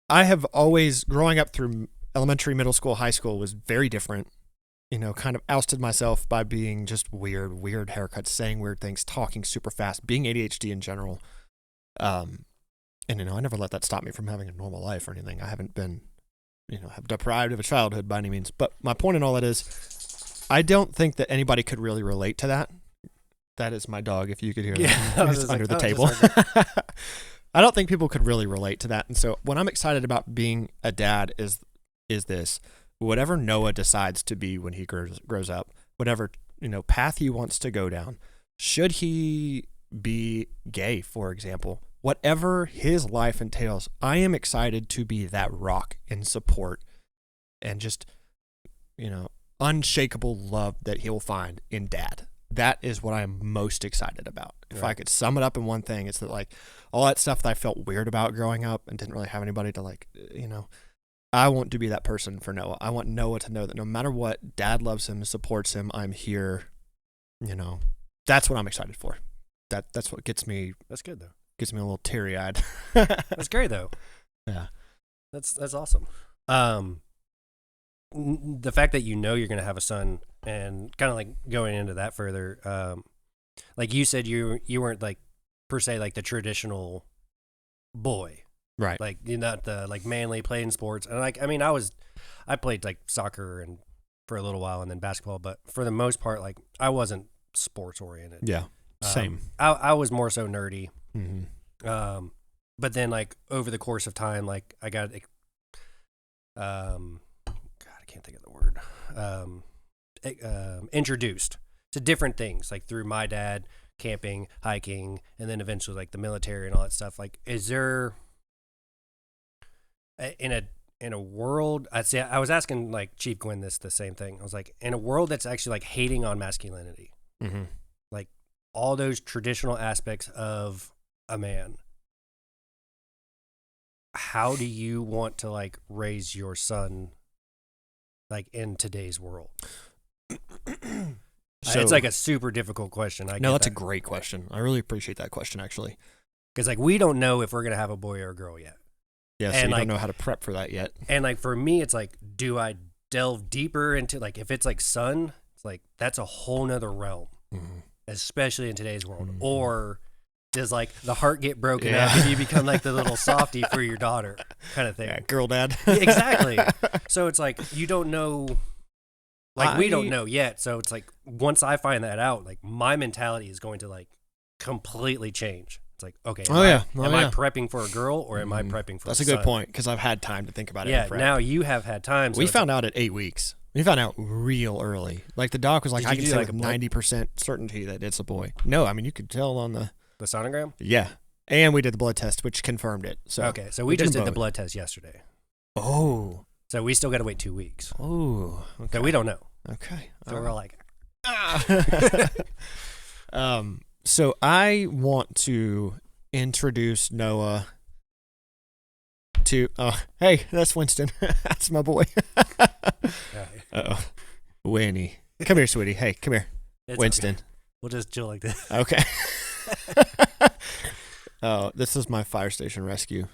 Speaker 2: I have always, growing up through elementary, middle school, high school, was very different. You know, kind of ousted myself by being just weird haircuts, saying weird things, talking super fast, being ADHD in general. And, you know, I never let that stop me from having a normal life or anything. I haven't been, you know, have deprived of a childhood by any means. But my point in all that is, I don't think that anybody could really relate to that. That is my dog, if you could hear that. He's under the table. I don't think people could really relate to that. And so what I'm excited about being a dad is this. Whatever Noah decides to be when he grows up, whatever, you know, path he wants to go down, should he be gay, for example, whatever his life entails, I am excited to be that rock and support and just, you know, unshakable love that he'll find in dad. That is what I'm most excited about. If I could sum it up in one thing, it's that, like, all that stuff that I felt weird about growing up and didn't really have anybody to, like, you know, I want to be that person for Noah. I want Noah to know that no matter what, dad loves him, supports him. I'm here. You know, that's what I'm excited for. That's what gets me.
Speaker 1: That's good though.
Speaker 2: Gets me a little teary eyed.
Speaker 1: That's great though.
Speaker 2: Yeah,
Speaker 1: that's awesome. The fact that you know you're gonna have a son, and kind of like going into that further, like you said, you weren't like per se like the traditional boy.
Speaker 2: right.
Speaker 1: Like you're not the like manly playing sports, and like I mean I played like soccer and for a little while and then basketball, but for the most part like I wasn't sports oriented.
Speaker 2: Yeah, same.
Speaker 1: I was more so nerdy.
Speaker 2: Mm-hmm.
Speaker 1: But then like over the course of time, like I got God, I can't think of the word. Introduced to different things like through my dad, camping, hiking, and then eventually like the military and all that stuff. Like, is there in a world? I was asking like Chief Gwynn the same thing. I was like, in a world that's actually like hating on masculinity,
Speaker 2: Mm-hmm.
Speaker 1: like all those traditional aspects of a man. How do you want to like raise your son like in today's world?
Speaker 2: So,
Speaker 1: it's like a super difficult question.
Speaker 2: No, that's a great question. I really appreciate that question, actually.
Speaker 1: Because like we don't know if we're gonna have a boy or a girl yet.
Speaker 2: Yeah, so
Speaker 1: And,
Speaker 2: you
Speaker 1: like,
Speaker 2: don't know how to prep for that yet.
Speaker 1: And like for me, it's like, do I delve deeper into like if it's like son, it's like that's a whole nother realm,
Speaker 2: Mm-hmm.
Speaker 1: especially in today's world.
Speaker 2: Mhm.
Speaker 1: Or does like the heart get broken
Speaker 2: Yeah.
Speaker 1: up and you become like the little softie for your daughter kind of thing?
Speaker 2: Yeah, girl dad.
Speaker 1: Yeah, exactly. So it's like you don't know. Like we don't know yet. So it's like once I find that out, like my mentality is going to like completely change. It's like, okay, am I prepping for a girl or am I prepping for
Speaker 2: That's
Speaker 1: a
Speaker 2: a good
Speaker 1: son?
Speaker 2: point, because I've had time to think about it.
Speaker 1: Yeah, now you have had time. So
Speaker 2: we
Speaker 1: it's
Speaker 2: found out at 8 weeks. We found out real early. Like the doc was like,
Speaker 1: Did
Speaker 2: I
Speaker 1: you
Speaker 2: can
Speaker 1: do,
Speaker 2: say
Speaker 1: like,
Speaker 2: with
Speaker 1: a blood-
Speaker 2: 90% certainty that it's a boy. No, I mean, you could tell on the
Speaker 1: sonogram?
Speaker 2: Yeah. And we did the blood test, which confirmed it. So
Speaker 1: Okay, so we just did the
Speaker 2: both.
Speaker 1: blood test yesterday.
Speaker 2: Oh.
Speaker 1: So we still got to wait 2 weeks.
Speaker 2: Oh. Okay.
Speaker 1: So we don't know.
Speaker 2: Okay.
Speaker 1: So we're all like,
Speaker 2: So I want to introduce Noah to. Oh, hey, that's Winston. That's my boy. Uh-oh. Winnie, come here, sweetie. Hey, come here,
Speaker 1: it's
Speaker 2: Winston.
Speaker 1: okay. We'll just chill like this.
Speaker 2: Okay. Oh, this is my fire station rescue.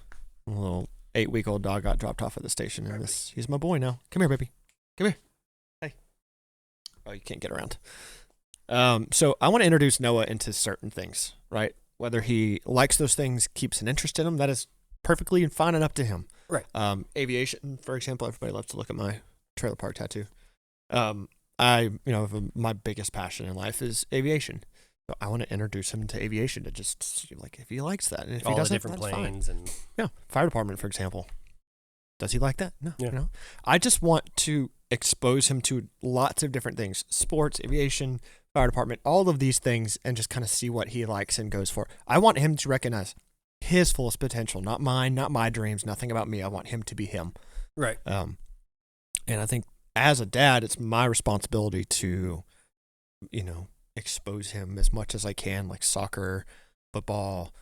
Speaker 2: A little 8-week-old dog got dropped off at the station, and he's my boy now. Come here, baby. Come here. Hey. Oh, you can't get around. So I want to introduce Noah into certain things, right? Whether he likes those things, keeps an interest in them, that is perfectly fine and up to him.
Speaker 1: Right.
Speaker 2: Aviation, for example, everybody loves to look at my trailer park tattoo. My biggest passion in life is aviation. So I want to introduce him to aviation to just see, like, if he likes that, and if
Speaker 1: all
Speaker 2: he doesn't,
Speaker 1: the different
Speaker 2: that's
Speaker 1: planes
Speaker 2: fine.
Speaker 1: and
Speaker 2: Yeah, fire department, for example. Does he like that? No.
Speaker 1: Yeah.
Speaker 2: You know, I just want to expose him to lots of different things: sports, aviation, fire department, all of these things, and just kind of see what he likes and goes for. I want him to recognize his fullest potential, not mine, not my dreams, nothing about me. I want him to be him.
Speaker 1: right.
Speaker 2: And I think as a dad, it's my responsibility to, expose him as much as I can, like soccer, football,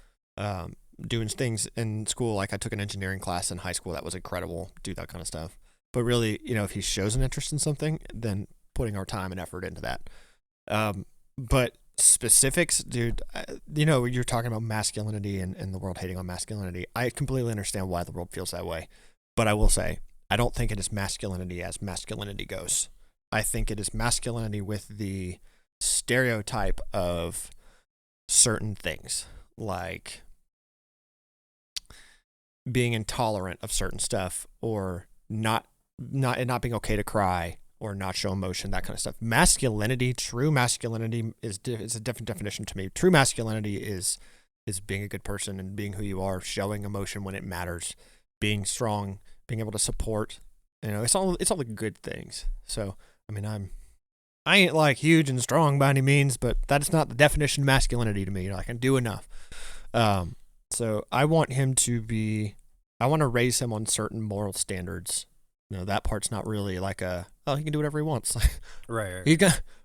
Speaker 2: doing things in school. Like I took an engineering class in high school. That was incredible. Do that kind of stuff. But really, if he shows an interest in something, then putting our time and effort into that. But specifics, dude, you're talking about masculinity and the world hating on masculinity. I completely understand why the world feels that way. But I will say, I don't think it is masculinity as masculinity goes. I think it is masculinity with the stereotype of certain things, like being intolerant of certain stuff, or not being okay to cry, or not show emotion, that kind of stuff. Masculinity, true masculinity is a different definition to me. True masculinity is being a good person and being who you are, showing emotion when it matters, being strong, being able to support. It's all the good things. So, I ain't like huge and strong by any means, but that's not the definition of masculinity to me. I can do enough. So I want I want to raise him on certain moral standards. That part's not really like he can do whatever he wants.
Speaker 1: Right.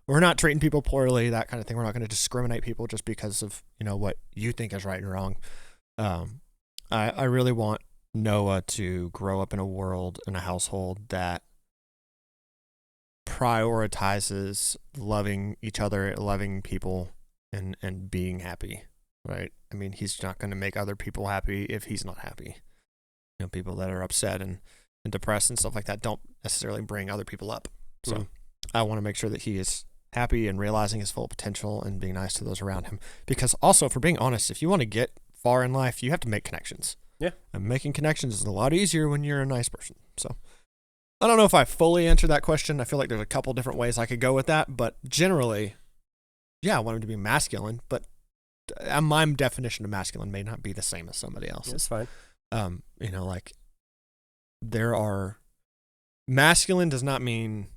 Speaker 2: We're not treating people poorly, that kind of thing. We're not going to discriminate people just because of, what you think is right and wrong. I really want Noah to grow up in a world, in a household that prioritizes loving each other, loving people, and being happy, right? He's not going to make other people happy if he's not happy. People that are upset and depressed and stuff like that don't necessarily bring other people up. So I want to make sure that he is happy and realizing his full potential and being nice to those around him. Because also, if we're being honest, if you want to get far in life, you have to make connections.
Speaker 1: Yeah.
Speaker 2: And making connections is a lot easier when you're a nice person. So I don't know if I fully answered that question. I feel like there's a couple different ways I could go with that, but generally, yeah, I want him to be masculine, but my definition of masculine may not be the same as somebody else's.
Speaker 1: That's fine.
Speaker 2: Masculine does not mean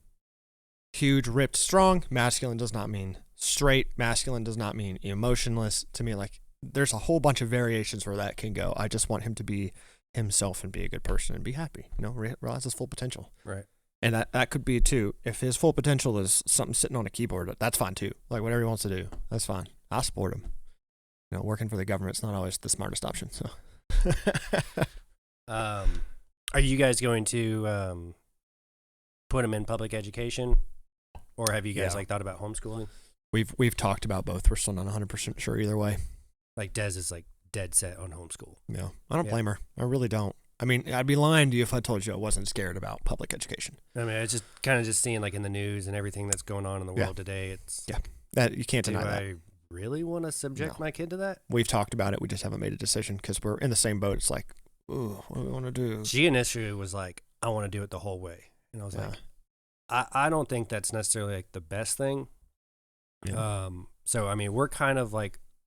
Speaker 2: huge, ripped, strong. Masculine does not mean straight. Masculine does not mean emotionless. To me, there's a whole bunch of variations where that can go. I just want him to be himself and be a good person and be happy, realize his full potential.
Speaker 1: Right.
Speaker 2: And that could be too, if his full potential is something sitting on a keyboard, that's fine too. Like whatever he wants to do, that's fine. I'll support him. Working for the government's not always the smartest option. So,
Speaker 1: are you guys going to put him in public education, or have you guys thought about homeschooling?
Speaker 2: We've talked about both. We're still not 100% sure either way.
Speaker 1: Like Des is dead set on homeschool.
Speaker 2: Yeah, I don't blame her. I really don't. I'd be lying to you if I told you I wasn't scared about public education.
Speaker 1: It's just kind of just seeing in the news and everything that's going on in the world today. It's
Speaker 2: that you can't deny that.
Speaker 1: I really want to subject my kid to that?
Speaker 2: We've talked about it. We just haven't made a decision because we're in the same boat. It's like, ooh, what do we want to do?
Speaker 1: She initially was like, I want to do it the whole way. And I was like, I don't think that's necessarily the best thing.
Speaker 2: Yeah.
Speaker 1: So, we're kind of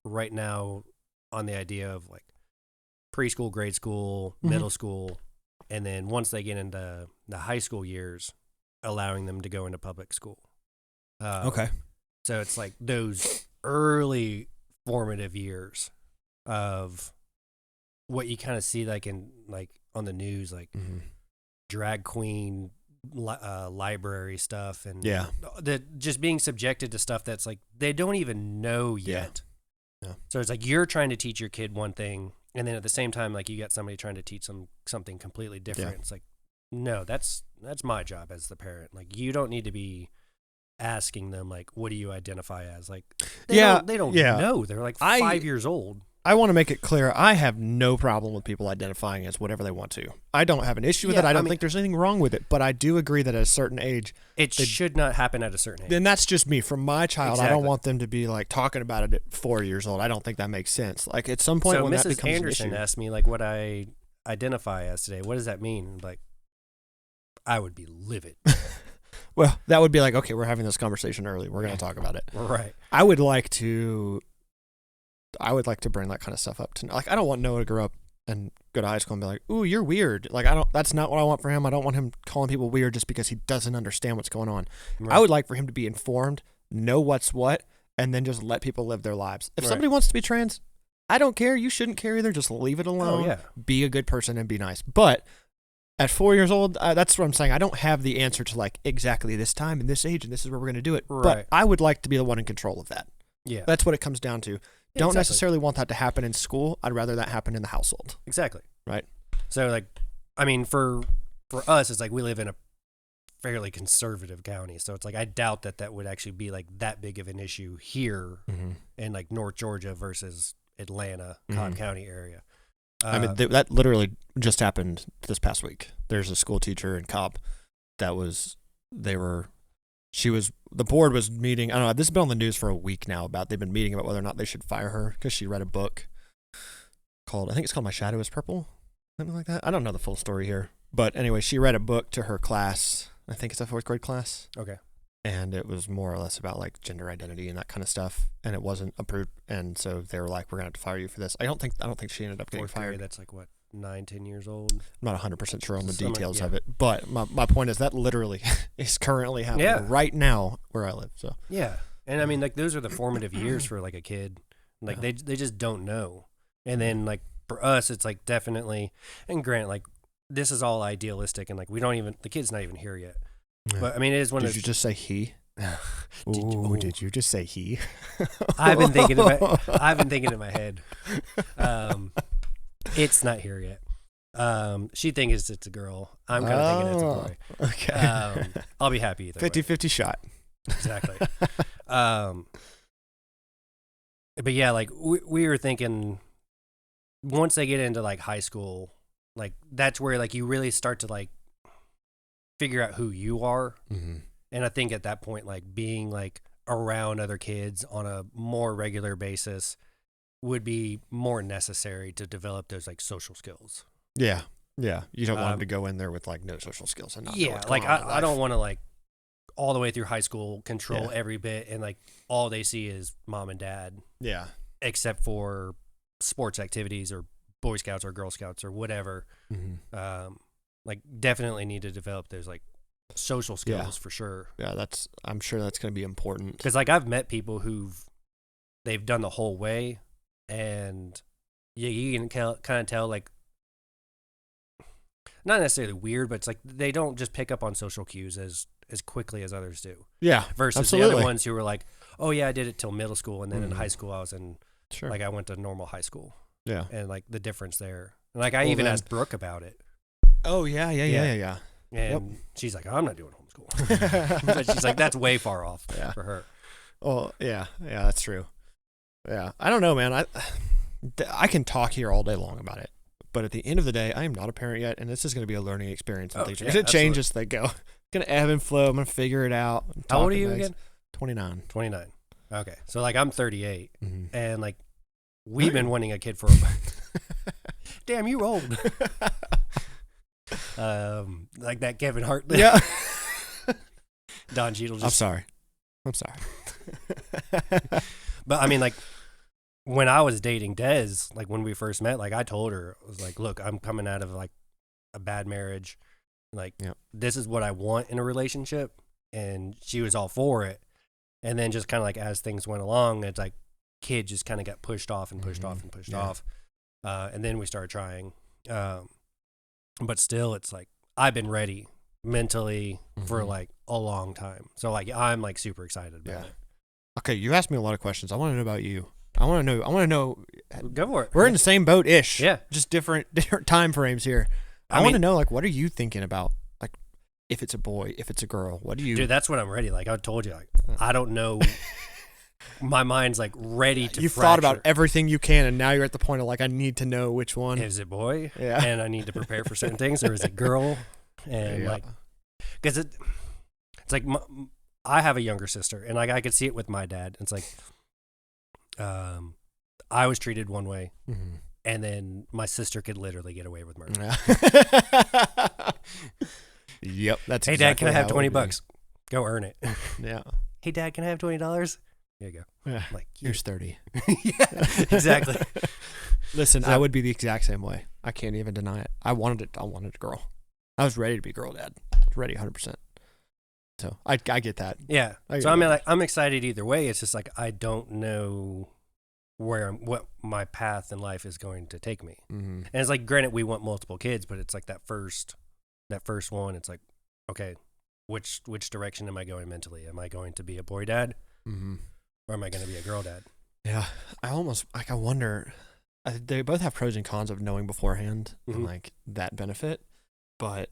Speaker 1: right now on the idea of preschool, grade school, middle school, and then once they get into the high school years, allowing them to go into public school.
Speaker 2: Okay.
Speaker 1: So it's those early formative years of what you kind of see in on the news, drag queen library stuff, and just being subjected to stuff that's they don't even know yet.
Speaker 2: Yeah.
Speaker 1: So it's you're trying to teach your kid one thing, and then at the same time you got somebody trying to teach them something completely different.
Speaker 2: Yeah.
Speaker 1: It's no, that's my job as the parent. You don't need to be asking them what do you identify as. They don't know. They're 5 years old.
Speaker 2: I want to make it clear, I have no problem with people identifying as whatever they want to. I don't have an issue with it. I don't think there's anything wrong with it, but I do agree that at a certain age,
Speaker 1: it should not happen at a certain age.
Speaker 2: Then that's just me. From my child, I don't want them to be like talking about it at 4 years old. I don't think that makes sense. Like at some point, when that becomes
Speaker 1: Mrs. Anderson
Speaker 2: an issue,
Speaker 1: asked me like what I identify as today. What does that mean? Like, I would be livid.
Speaker 2: Well, that would be like, okay, we're having this conversation early. We're going to talk about it.
Speaker 1: Right.
Speaker 2: I would like to bring that kind of stuff up to, like, I don't want Noah to grow up and go to high school and be like, ooh, you're weird. Like, that's not what I want for him. I don't want him calling people weird just because he doesn't understand what's going on. Right. I would like for him to be informed, know what's what, and then just let people live their lives. If somebody wants to be trans, I don't care. You shouldn't care either. Just leave it alone.
Speaker 1: Oh, yeah.
Speaker 2: Be a good person and be nice. But at 4 years old, that's what I'm saying. I don't have the answer to like exactly this time and this age and this is where we're going to do it. Right. But I would like to be the one in control of that.
Speaker 1: Yeah.
Speaker 2: That's what it comes down to. Don't necessarily want that to happen in school. I'd rather that happen in the household.
Speaker 1: Exactly.
Speaker 2: Right.
Speaker 1: So like, I mean, for us, it's like we live in a fairly conservative county. So it's like, I doubt that would actually be like that big of an issue here in like North Georgia versus Atlanta, Cobb County area.
Speaker 2: I mean, that literally just happened this past week. There's a school teacher in Cobb the board was meeting. I don't know. This has been on the news for a week now they've been meeting about whether or not they should fire her because she read a book I think it's called My Shadow is Purple, something like that. I don't know the full story here, but anyway, she read a book to her class. I think it's a 4th grade class.
Speaker 1: Okay.
Speaker 2: And it was more or less about like gender identity and that kind of stuff, and it wasn't approved. And so they were like, "We're gonna have to fire you for this." I don't think she ended up getting fired.
Speaker 1: That's like what, 9-10 years old. I'm
Speaker 2: not 100% sure on the details of it, but my point is that literally is currently happening right now where I live. So
Speaker 1: yeah, and I mean like those are the formative years for like a kid. Like they just don't know, and then like for us, it's like definitely. And granted, like this is all idealistic, and like the kid's not even here yet. Yeah. But I mean, it is one of.
Speaker 2: Did you just say he? Did you just say he?
Speaker 1: I've been thinking in my head. It's not here yet. She thinks it's a girl. I'm kind of thinking it's a boy.
Speaker 2: Okay.
Speaker 1: I'll be happy either
Speaker 2: 50-50 shot.
Speaker 1: Exactly. But yeah, like we were thinking once they get into like high school, like that's where like you really start to like figure out who you are. Mm-hmm. And I think at that point, like being like around other kids on a more regular basis would be more necessary to develop those like social skills.
Speaker 2: Yeah. Yeah. You don't want them to go in there with like no social skills and not know what's
Speaker 1: like
Speaker 2: going on
Speaker 1: I don't want to like all the way through high school control every bit and like all they see is mom and dad.
Speaker 2: Yeah.
Speaker 1: Except for sports activities or Boy Scouts or Girl Scouts or whatever. Mm-hmm. Like definitely need to develop those like social skills for sure.
Speaker 2: Yeah, I'm sure that's going to be important.
Speaker 1: Because like I've met people they've done the whole way, and you can kind of tell like not necessarily weird, but it's like they don't just pick up on social cues as quickly as others do.
Speaker 2: Yeah,
Speaker 1: versus
Speaker 2: absolutely.
Speaker 1: The other ones who were like, oh yeah, I did it till middle school, and then in high school I was in like I went to normal high school.
Speaker 2: Yeah,
Speaker 1: and like the difference there, and like I even asked Brooke about it.
Speaker 2: Oh yeah.
Speaker 1: And she's like, I'm not doing homeschool. She's like, that's way far off for her.
Speaker 2: Oh yeah, that's true. Yeah, I don't know, man. I can talk here all day long about it, but at the end of the day, I am not a parent yet, and this is going to be a learning experience. And things are going to change as they go. It's going to ebb and flow. I'm going to figure it out.
Speaker 1: How old are you again?
Speaker 2: 29.
Speaker 1: 29. Okay, so like I'm 38, and like we've been wanting a kid for a while. Damn, you old. Like that Kevin Hart.
Speaker 2: Yeah.
Speaker 1: Don Cheadle.
Speaker 2: I'm sorry.
Speaker 1: But I mean, like when I was dating Des, like when we first met, like I told her, I was like, look, I'm coming out of like a bad marriage. Like this is what I want in a relationship. And she was all for it. And then just kind of like as things went along, it's like kid just kind of got pushed off and pushed off and pushed off. And then we started trying. But still, it's like I've been ready mentally for like a long time. So like I'm like super excited about it.
Speaker 2: Okay, you asked me a lot of questions. I want to know about you. I want to know.
Speaker 1: Go for it.
Speaker 2: We're in the same boat ish.
Speaker 1: Yeah.
Speaker 2: Just different time frames here. I want to know like what are you thinking about? Like if it's a boy, if it's a girl, what do you?
Speaker 1: Dude, that's what I'm ready. Like I told you, like I don't know. my mind's like ready to
Speaker 2: You've
Speaker 1: fracture.
Speaker 2: thought about everything you can, and now you're at the point of like, I need to know which one.
Speaker 1: Is it boy?
Speaker 2: Yeah.
Speaker 1: And I need to prepare for certain things, or is it girl? And like, because it's like I have a younger sister, and like I could see it with my dad. It's like, I was treated one way, and then my sister could literally get away with murder.
Speaker 2: Yeah. Yep. That's
Speaker 1: hey, Dad, can I have $20? Go earn it.
Speaker 2: Yeah.
Speaker 1: Hey, Dad, can I have $20? Here you go.
Speaker 2: Yeah.
Speaker 1: Like,
Speaker 2: Here's 30.
Speaker 1: Yeah, exactly.
Speaker 2: Listen,
Speaker 1: So-
Speaker 2: I would be the exact same way. I can't even deny it. I wanted a girl. I was ready to be a girl dad. I was ready 100%. So I get that.
Speaker 1: Yeah. So I mean, like, I'm excited either way. It's just like I don't know what my path in life is going to take me.
Speaker 2: Mm-hmm.
Speaker 1: And it's like, granted, we want multiple kids, but it's like that first one. It's like, okay, which direction am I going mentally? Am I going to be a boy dad, or am I going to be a girl dad?
Speaker 2: Yeah, I wonder. They both have pros and cons of knowing beforehand and like that benefit, but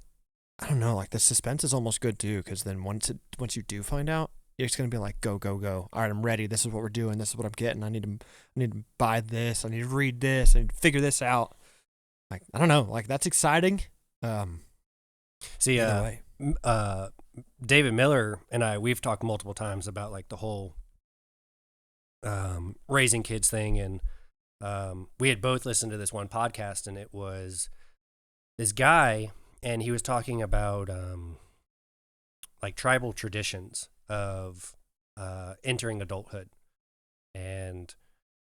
Speaker 2: I don't know. Like the suspense is almost good too, because then once you do find out, it's gonna be like go. All right, I'm ready. This is what we're doing. This is what I'm getting. I need to buy this. I need to read this. I need to figure this out. Like I don't know. Like that's exciting.
Speaker 1: See,
Speaker 2: either way.
Speaker 1: David Miller and we've talked multiple times about like the whole raising kids thing, and we had both listened to this one podcast, and it was this guy, and he was talking about like tribal traditions of entering adulthood, and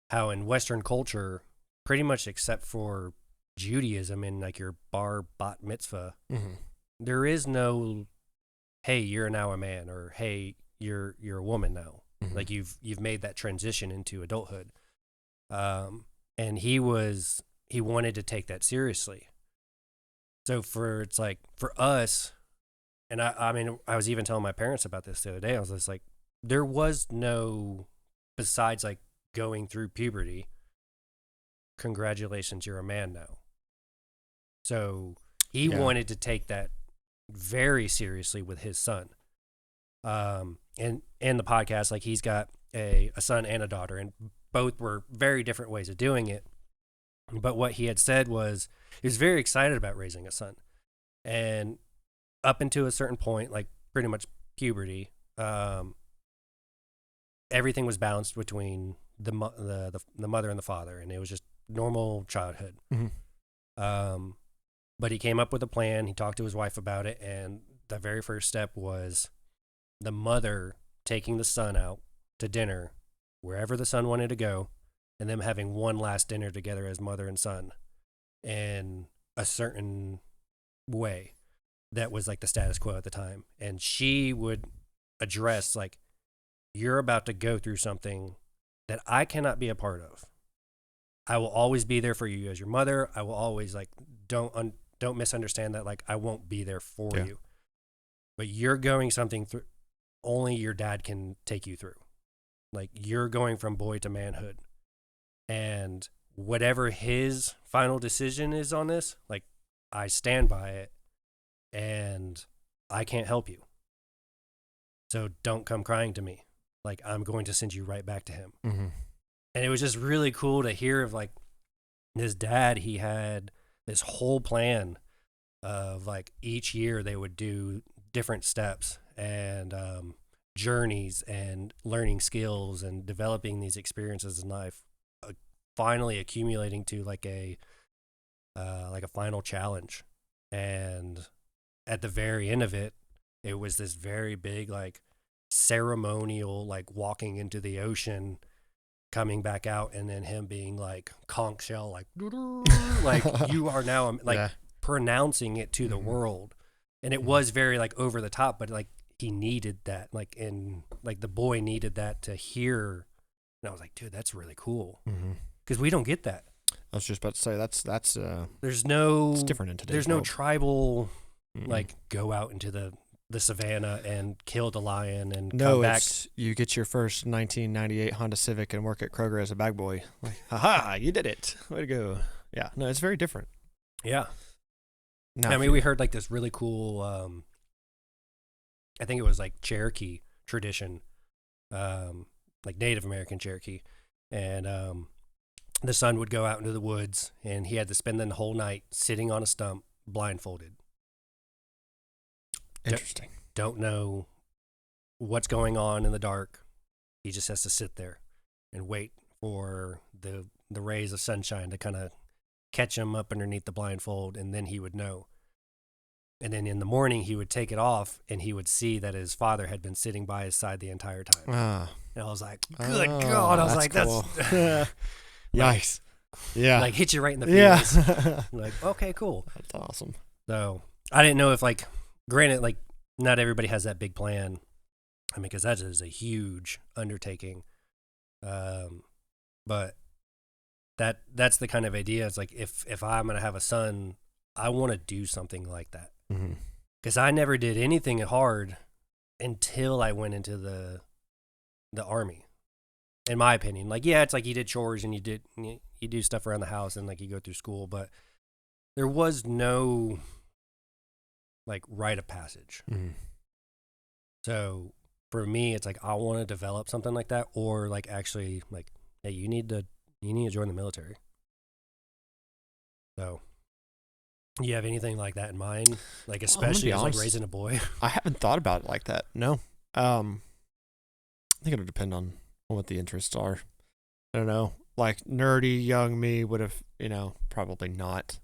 Speaker 1: how in Western culture, pretty much except for Judaism and like your bar bat mitzvah, there is no, hey, you're now a man, or hey, you're a woman now. Like you've made that transition into adulthood. And he wanted to take that seriously. So for us, and I mean, I was even telling my parents about this the other day. I was just like, there was no, besides like going through puberty, congratulations, you're a man now. So he wanted to take that very seriously with his son. And in the podcast, like he's got a son and a daughter, and both were very different ways of doing it. But what he had said was he was very excited about raising a son, and up until a certain point, like pretty much puberty, everything was balanced between the mother and the father, and it was just normal childhood. But he came up with a plan. He talked to his wife about it, and the very first step was the mother taking the son out to dinner wherever the son wanted to go, and them having one last dinner together as mother and son in a certain way that was like the status quo at the time. And she would address like, you're about to go through something that I cannot be a part of. I will always be there for you as your mother. I will always like, don't misunderstand that. Like I won't be there for you, but you're going something through only your dad can take you through. Like you're going from boy to manhood, and whatever his final decision is on this, like I stand by it, and I can't help you. So don't come crying to me. Like I'm going to send you right back to him. And it was just really cool to hear of like his dad. He had this whole plan of like each year they would do different steps and journeys and learning skills and developing these experiences in life, finally accumulating to like a final challenge. And at the very end of it, it was this very big like ceremonial, like walking into the ocean, coming back out, and then him being like conch shell, like like you are now like pronouncing it to the world. And it was very like over the top, but like he needed that, like, and like the boy needed that to hear. And I was like, dude, that's really cool, because we don't get that.
Speaker 2: I was just about to say that's
Speaker 1: there's no,
Speaker 2: it's different in today's
Speaker 1: there's no
Speaker 2: world.
Speaker 1: tribal like go out into the savannah and kill the lion and
Speaker 2: No,
Speaker 1: come back.
Speaker 2: it's you get your first 1998 Honda Civic and work at Kroger as a bag boy. Like, haha, you did it. Way to go. Yeah, no, it's very different.
Speaker 1: Yeah.
Speaker 2: Now,
Speaker 1: I mean, we heard like this really cool, I think it was like Cherokee tradition. like Native American Cherokee, and the son would go out into the woods, and he had to spend the whole night sitting on a stump, blindfolded.
Speaker 2: Interesting.
Speaker 1: Don't know what's going on in the dark. He just has to sit there and wait for the rays of sunshine to kind of catch him up underneath the blindfold, and then he would know. And then in the morning, he would take it off, and he would see that his father had been sitting by his side the entire time. And I was like, good God. I was like,
Speaker 2: cool.
Speaker 1: that's...
Speaker 2: Yikes. Yeah.
Speaker 1: Like, hit you right in the face.
Speaker 2: Yeah.
Speaker 1: Like, okay, cool.
Speaker 2: That's awesome.
Speaker 1: So I didn't know if, like, granted, like, not everybody has that big plan. I mean, because that is a huge undertaking. But that's the kind of idea. It's like, if I'm going to have a son, I want to do something like that. Because I never did anything hard until I went into the Army. In my opinion, like, yeah, it's like you did chores and you do stuff around the house and like you go through school, but there was no like rite of passage. So for me, it's like I want to develop something like that, or like actually like, hey, you need to join the military. So, you have anything like that in mind? Like, especially as like raising a boy?
Speaker 2: I haven't thought about it like that. No. I think it'll depend on what the interests are. I don't know. Like, nerdy young me would have, probably not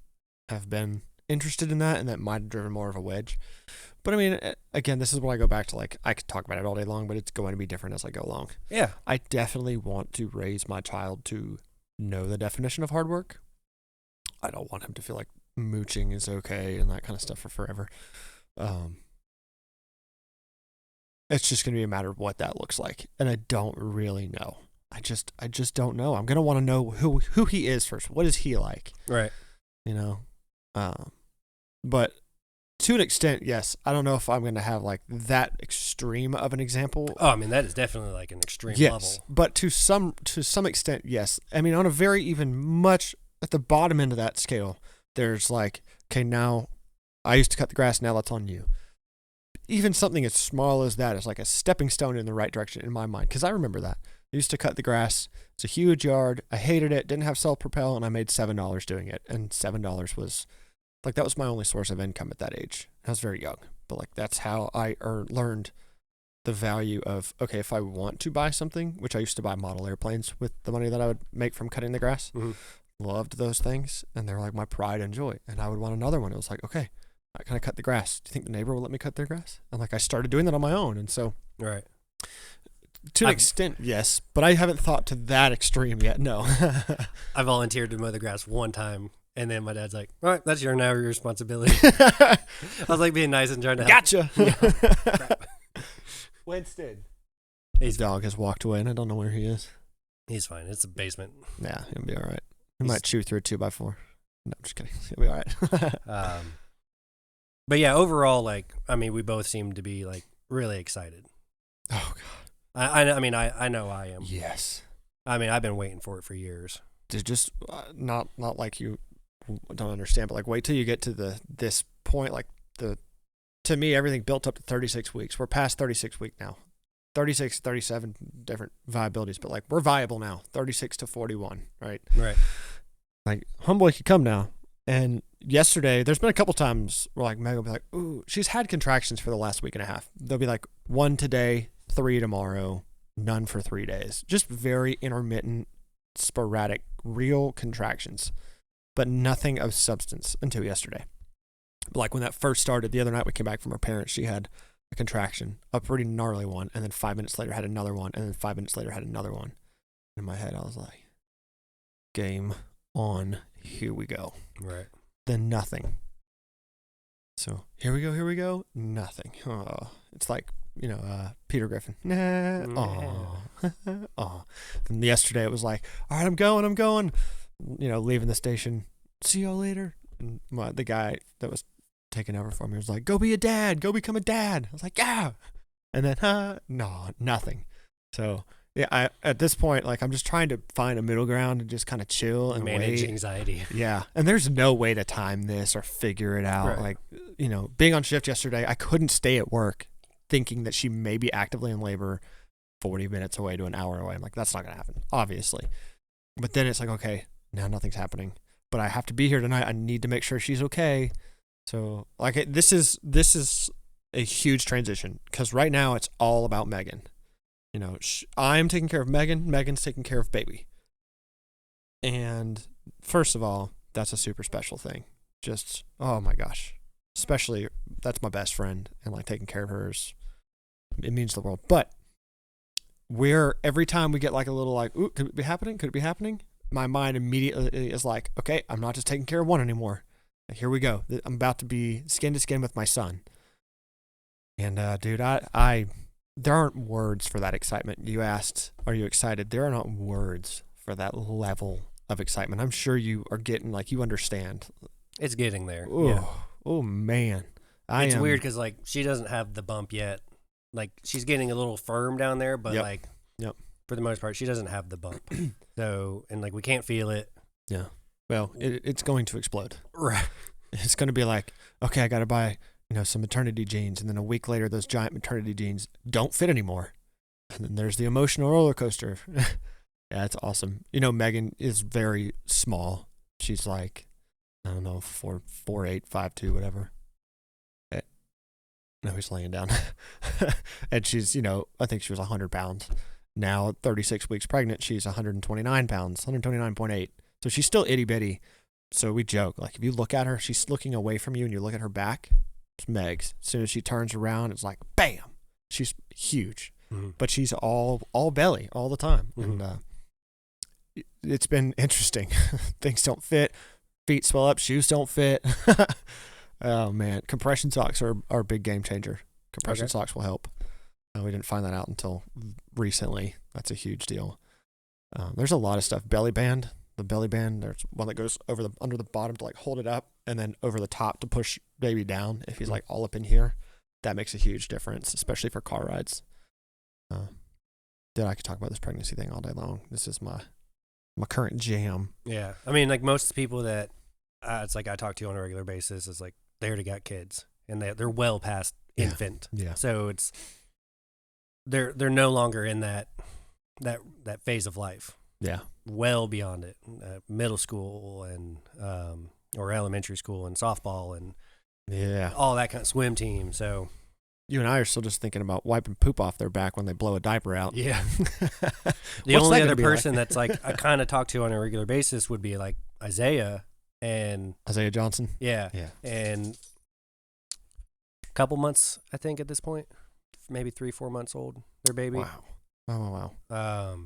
Speaker 2: have been interested in that, and that might have driven more of a wedge. But I mean, again, this is what I go back to. Like, I could talk about it all day long, but it's going to be different as I go along.
Speaker 1: Yeah.
Speaker 2: I definitely want to raise my child to know the definition of hard work. I don't want him to feel like mooching is okay and that kind of stuff for forever. It's just going to be a matter of what that looks like, and I don't really know. I just don't know. I'm going to want to know who he is first. What is he like?
Speaker 1: Right.
Speaker 2: But to an extent, yes. I don't know if I'm going to have like that extreme of an example.
Speaker 1: Oh, I mean, that is definitely like an extreme level.
Speaker 2: But to some extent, yes. I mean, on a very even much at the bottom end of that scale, there's like, okay, now I used to cut the grass. Now that's on you. Even something as small as that is like a stepping stone in the right direction in my mind. Because I remember that. I used to cut the grass. It's a huge yard. I hated it. Didn't have self-propel, and I made $7 doing it. And $7 was, like, that was my only source of income at that age. I was very young. But, like, that's how I learned the value of, okay, if I want to buy something, which I used to buy model airplanes with the money that I would make from cutting the grass. Loved those things. And they're like my pride and joy. And I would want another one. It was like, okay, I kind of cut the grass. Do you think the neighbor will let me cut their grass? And, like, I started doing that on my own. And so...
Speaker 1: Right.
Speaker 2: To an extent, yes, but I haven't thought to that extreme yet. No.
Speaker 1: I volunteered to mow the grass one time, and then my dad's like, all right, that's your responsibility. I was like being nice and trying to help.
Speaker 2: Gotcha.
Speaker 1: Crap.
Speaker 2: Winston.
Speaker 1: His
Speaker 2: dog has walked away, and I don't know where he is.
Speaker 1: He's fine. It's a basement.
Speaker 2: Yeah, he'll be all right. He might chew through a 2x4. No, I'm just kidding. He'll be all right.
Speaker 1: But yeah, overall, like, I mean, we both seem to be like really excited.
Speaker 2: Oh, God.
Speaker 1: I mean, I know I am.
Speaker 2: Yes.
Speaker 1: I mean, I've been waiting for it for years.
Speaker 2: Just not like you don't understand, but like wait till you get to this point. Like to me, everything built up to 36 weeks. We're past 36 week now. 36, 37 different viabilities, but like we're viable now. 36 to 41, right?
Speaker 1: Right.
Speaker 2: Like homeboy could come now. And yesterday, there's been a couple times where like Meg will be like, ooh, she's had contractions for the last week and a half. They'll be like 1 today, 3 tomorrow, none for 3 days. Just very intermittent, sporadic, real contractions, but nothing of substance until yesterday. But like when that first started, the other night we came back from her parents, she had a contraction, a pretty gnarly one, and then 5 minutes later had another one, and then 5 minutes later had another one. In my head, I was like, game on, here we go. Right. Then nothing. So here we go, nothing. Oh, it's like, Peter Griffin. Nah. Oh. And yesterday it was like, all right, I'm going. Leaving the station. See y'all later. And the guy that was taking over for me was like, go be a dad. Go become a dad. I was like, yeah. And then, no, nothing. So, yeah, at this point, like, I'm just trying to find a middle ground and just kind of chill and
Speaker 1: manage
Speaker 2: wait.
Speaker 1: Anxiety.
Speaker 2: Yeah. And there's no way to time this or figure it out.
Speaker 1: Right.
Speaker 2: Like, being on shift yesterday, I couldn't stay at work thinking that she may be actively in labor 40 minutes away to an hour away. I'm like, that's not going to happen, obviously. But then it's like, okay, now nothing's happening. But I have to be here tonight. I need to make sure she's okay. So, like, this is a huge transition because right now it's all about Megan. You know, I'm taking care of Megan. Megan's taking care of baby. And first of all, that's a super special thing. Just, oh my gosh. Especially, that's my best friend. And, like, taking care of her it means the world. But every time we get, like, a little, like, ooh, could it be happening? Could it be happening? My mind immediately is like, okay, I'm not just taking care of one anymore. Here we go. I'm about to be skin to skin with my son. And, dude, there aren't words for that excitement. You asked, are you excited? There are not words for that level of excitement. I'm sure you are getting, like, you understand.
Speaker 1: It's getting there.
Speaker 2: Ooh,
Speaker 1: yeah.
Speaker 2: Oh, man.
Speaker 1: It's weird because, like, she doesn't have the bump yet. Like, she's getting a little firm down there, but, like, for the most part, she doesn't have the bump. So, and, like, we can't feel it.
Speaker 2: Yeah. Well, it's going to explode.
Speaker 1: Right.
Speaker 2: It's going to be like, okay, I got to buy, some maternity jeans. And then a week later, those giant maternity jeans don't fit anymore. And then there's the emotional roller coaster. Yeah, it's awesome. Megan is very small. She's like, I don't know, 4'8", 5'2", whatever. No, he's laying down. And she's, I think she was 100 pounds. Now, at 36 weeks pregnant, she's 129 pounds, 129.8. So she's still itty bitty. So we joke, like, if you look at her, she's looking away from you and you look at her back, it's Meg's. As soon as she turns around, it's like, bam! She's huge. Mm-hmm. But she's all belly all the time. Mm-hmm. And it's been interesting. Things don't fit. Feet swell up. Shoes don't fit. Oh, man. Compression socks are a big game changer. Compression socks will help. We didn't find that out until recently. That's a huge deal. There's a lot of stuff. Belly band. The belly band, there's one that goes under the bottom to, like, hold it up, and then over the top to push baby down if he's, like, all up in here. That makes a huge difference, especially for car rides. Dude, I could talk about this pregnancy thing all day long. This is my current jam.
Speaker 1: Yeah. I mean, like, most people that it's like I talk to on a regular basis is like they already got kids and they're well past infant.
Speaker 2: Yeah.
Speaker 1: So it's they're no longer in that phase of life.
Speaker 2: Yeah.
Speaker 1: Well beyond it. Middle school and or elementary school and softball and all that kind of swim team. So
Speaker 2: you and I are still just thinking about wiping poop off their back when they blow a diaper out.
Speaker 1: Yeah. The only other person that's like I kind of talk to on a regular basis would be like Isaiah
Speaker 2: Johnson.
Speaker 1: Yeah. And a couple months, I think, at this point, maybe 3-4 months old, their baby.
Speaker 2: Wow. Oh, wow.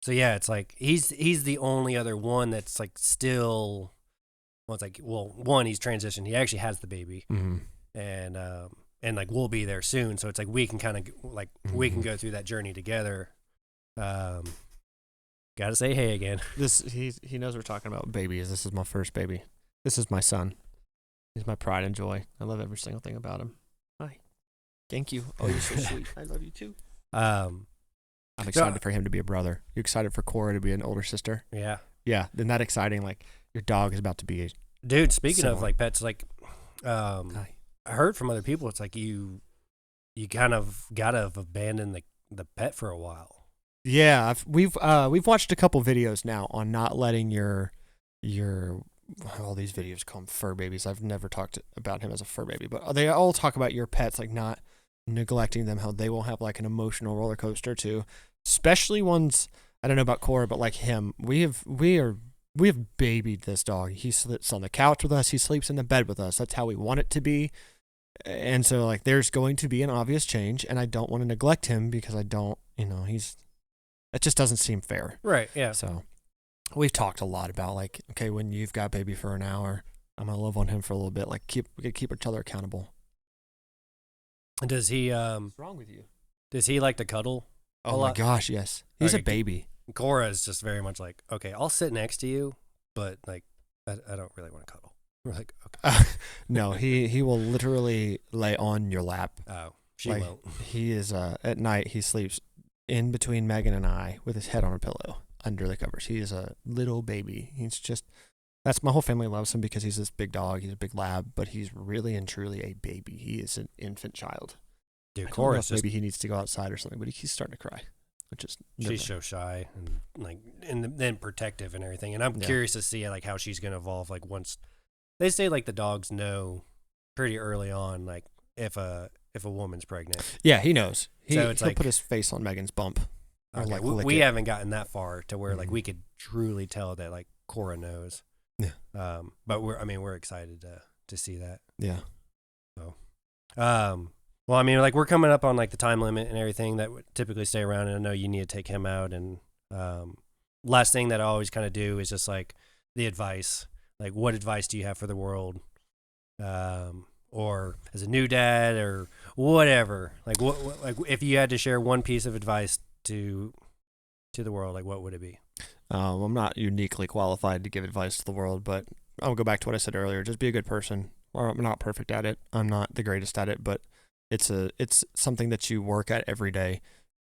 Speaker 1: So yeah, it's like he's the only other one that's like still. Well, it's like one, he's transitioned. He actually has the baby, and like we'll be there soon. So it's like we can kind of like we can go through that journey together. Got to say hey again.
Speaker 2: He knows we're talking about babies. This is my first baby. This is my son. He's my pride and joy. I love every single thing about him. Hi. Thank you. Oh, you're so sweet. I love you too. I'm excited for him to be a brother. You excited for Cora to be an older sister?
Speaker 1: Yeah.
Speaker 2: Yeah. Isn't that exciting? Like your dog is about to be
Speaker 1: dude, speaking of like pets, like I heard from other people, it's like you kind of gotta have abandoned the pet for a while.
Speaker 2: Yeah, we've watched a couple videos now on not letting your all these videos call them fur babies. I've never talked about him as a fur baby, but they all talk about your pets like not neglecting them, how they will have like an emotional roller coaster too, especially ones. I don't know about Cora, but like him, we have babied this dog. He sits on the couch with us. He sleeps in the bed with us. That's how we want it to be. And so like there's going to be an obvious change, and I don't want to neglect him because I don't, it just doesn't seem fair.
Speaker 1: Right, yeah.
Speaker 2: So we've talked a lot about like, okay, when you've got baby for an hour, I'm going to love on him for a little bit. Like we could keep each other accountable.
Speaker 1: Does he,
Speaker 2: what's wrong with you?
Speaker 1: Does he like to cuddle?
Speaker 2: Oh my gosh, yes. He's a baby.
Speaker 1: Cora is just very much like, okay, I'll sit next to you, but like, I don't really want to cuddle. We're like, okay.
Speaker 2: No, he will literally lay on your lap.
Speaker 1: Oh, she won't.
Speaker 2: He is, at night, he sleeps in between Megan and I with his head on a pillow under the covers. He is a little baby. That's my whole family loves him because he's this big dog. He's a big lab, but he's really and truly a baby. He is an infant child.
Speaker 1: Dude, Cora,
Speaker 2: maybe he needs to go outside or something, but he's starting to cry. which is
Speaker 1: she's so shy and like and then protective and everything. And I'm curious to see like how she's gonna evolve. Like once they say like the dogs know pretty early on like if a woman's pregnant.
Speaker 2: Yeah, he knows.
Speaker 1: So it's
Speaker 2: he'll
Speaker 1: like,
Speaker 2: put his face on Megan's bump. Or
Speaker 1: okay,
Speaker 2: like
Speaker 1: we haven't gotten that far to where like we could truly tell that like Cora knows.
Speaker 2: Yeah.
Speaker 1: But we're excited to see that.
Speaker 2: Yeah.
Speaker 1: So, well, I mean, like we're coming up on like the time limit and everything that would typically stay around, and I know you need to take him out. And last thing that I always kind of do is just like the advice. Like, what advice do you have for the world? Or as a new dad or whatever. Like, what like if you had to share one piece of advice to the world, like what would it be?
Speaker 2: I'm not uniquely qualified to give advice to the world, but I'll go back to what I said earlier. Just be a good person. Or I'm not perfect at it. I'm not the greatest at it, but it's something that you work at every day.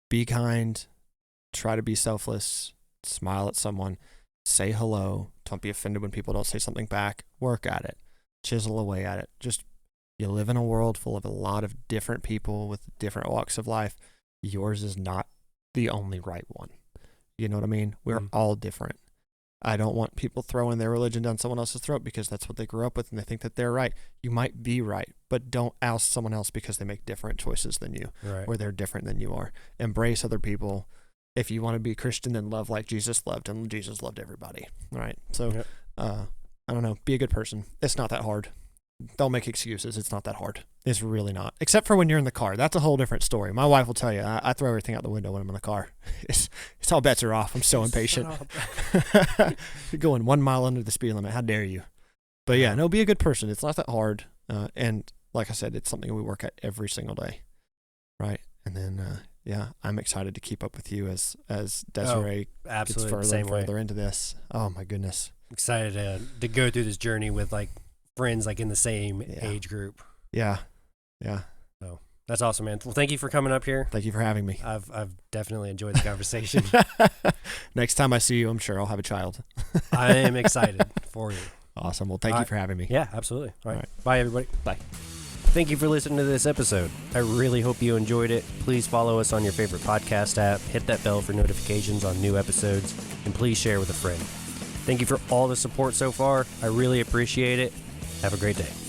Speaker 2: Be kind. Try to be selfless. Smile at someone. Say hello. Don't be offended when people don't say something back. Work at it. Chisel away at it. Just you live in a world full of a lot of different people with different walks of life. Yours is not the only right one. You know what I mean? We're all different. I don't want people throwing their religion down someone else's throat because that's what they grew up with and they think that they're right. You might be right, but don't oust someone else because they make different choices than you, or they're different than you are. Embrace other people. If you want to be Christian, then love like Jesus loved, and Jesus loved everybody, right? So, I don't know. Be a good person. It's not that hard. Don't make excuses. It's not that hard. It's really not. Except for when you're in the car. That's a whole different story. My wife will tell you, I throw everything out the window when I'm in the car. It's all bets are off. I'm so impatient. You're going 1 mile under the speed limit. How dare you? But yeah, no, be a good person. It's not that hard. And like I said, it's something we work at every single day. Right. And then, I'm excited to keep up with you as Desiree gets further and further into this. Oh my goodness.
Speaker 1: Excited to go through this journey with like friends like in the same age group.
Speaker 2: Yeah.
Speaker 1: So that's awesome, man. Well, thank you for coming up here.
Speaker 2: Thank you for having me.
Speaker 1: I've definitely enjoyed the conversation.
Speaker 2: Next time I see you, I'm sure I'll have a child.
Speaker 1: I am excited for you.
Speaker 2: Awesome. Well, thank you for having me.
Speaker 1: Yeah, absolutely. All right. Bye, everybody.
Speaker 2: Bye.
Speaker 1: Thank you for listening to this episode. I really hope you enjoyed it. Please follow us on your favorite podcast app, hit that bell for notifications on new episodes, and please share with a friend. Thank you for all the support so far. I really appreciate it. Have a great day.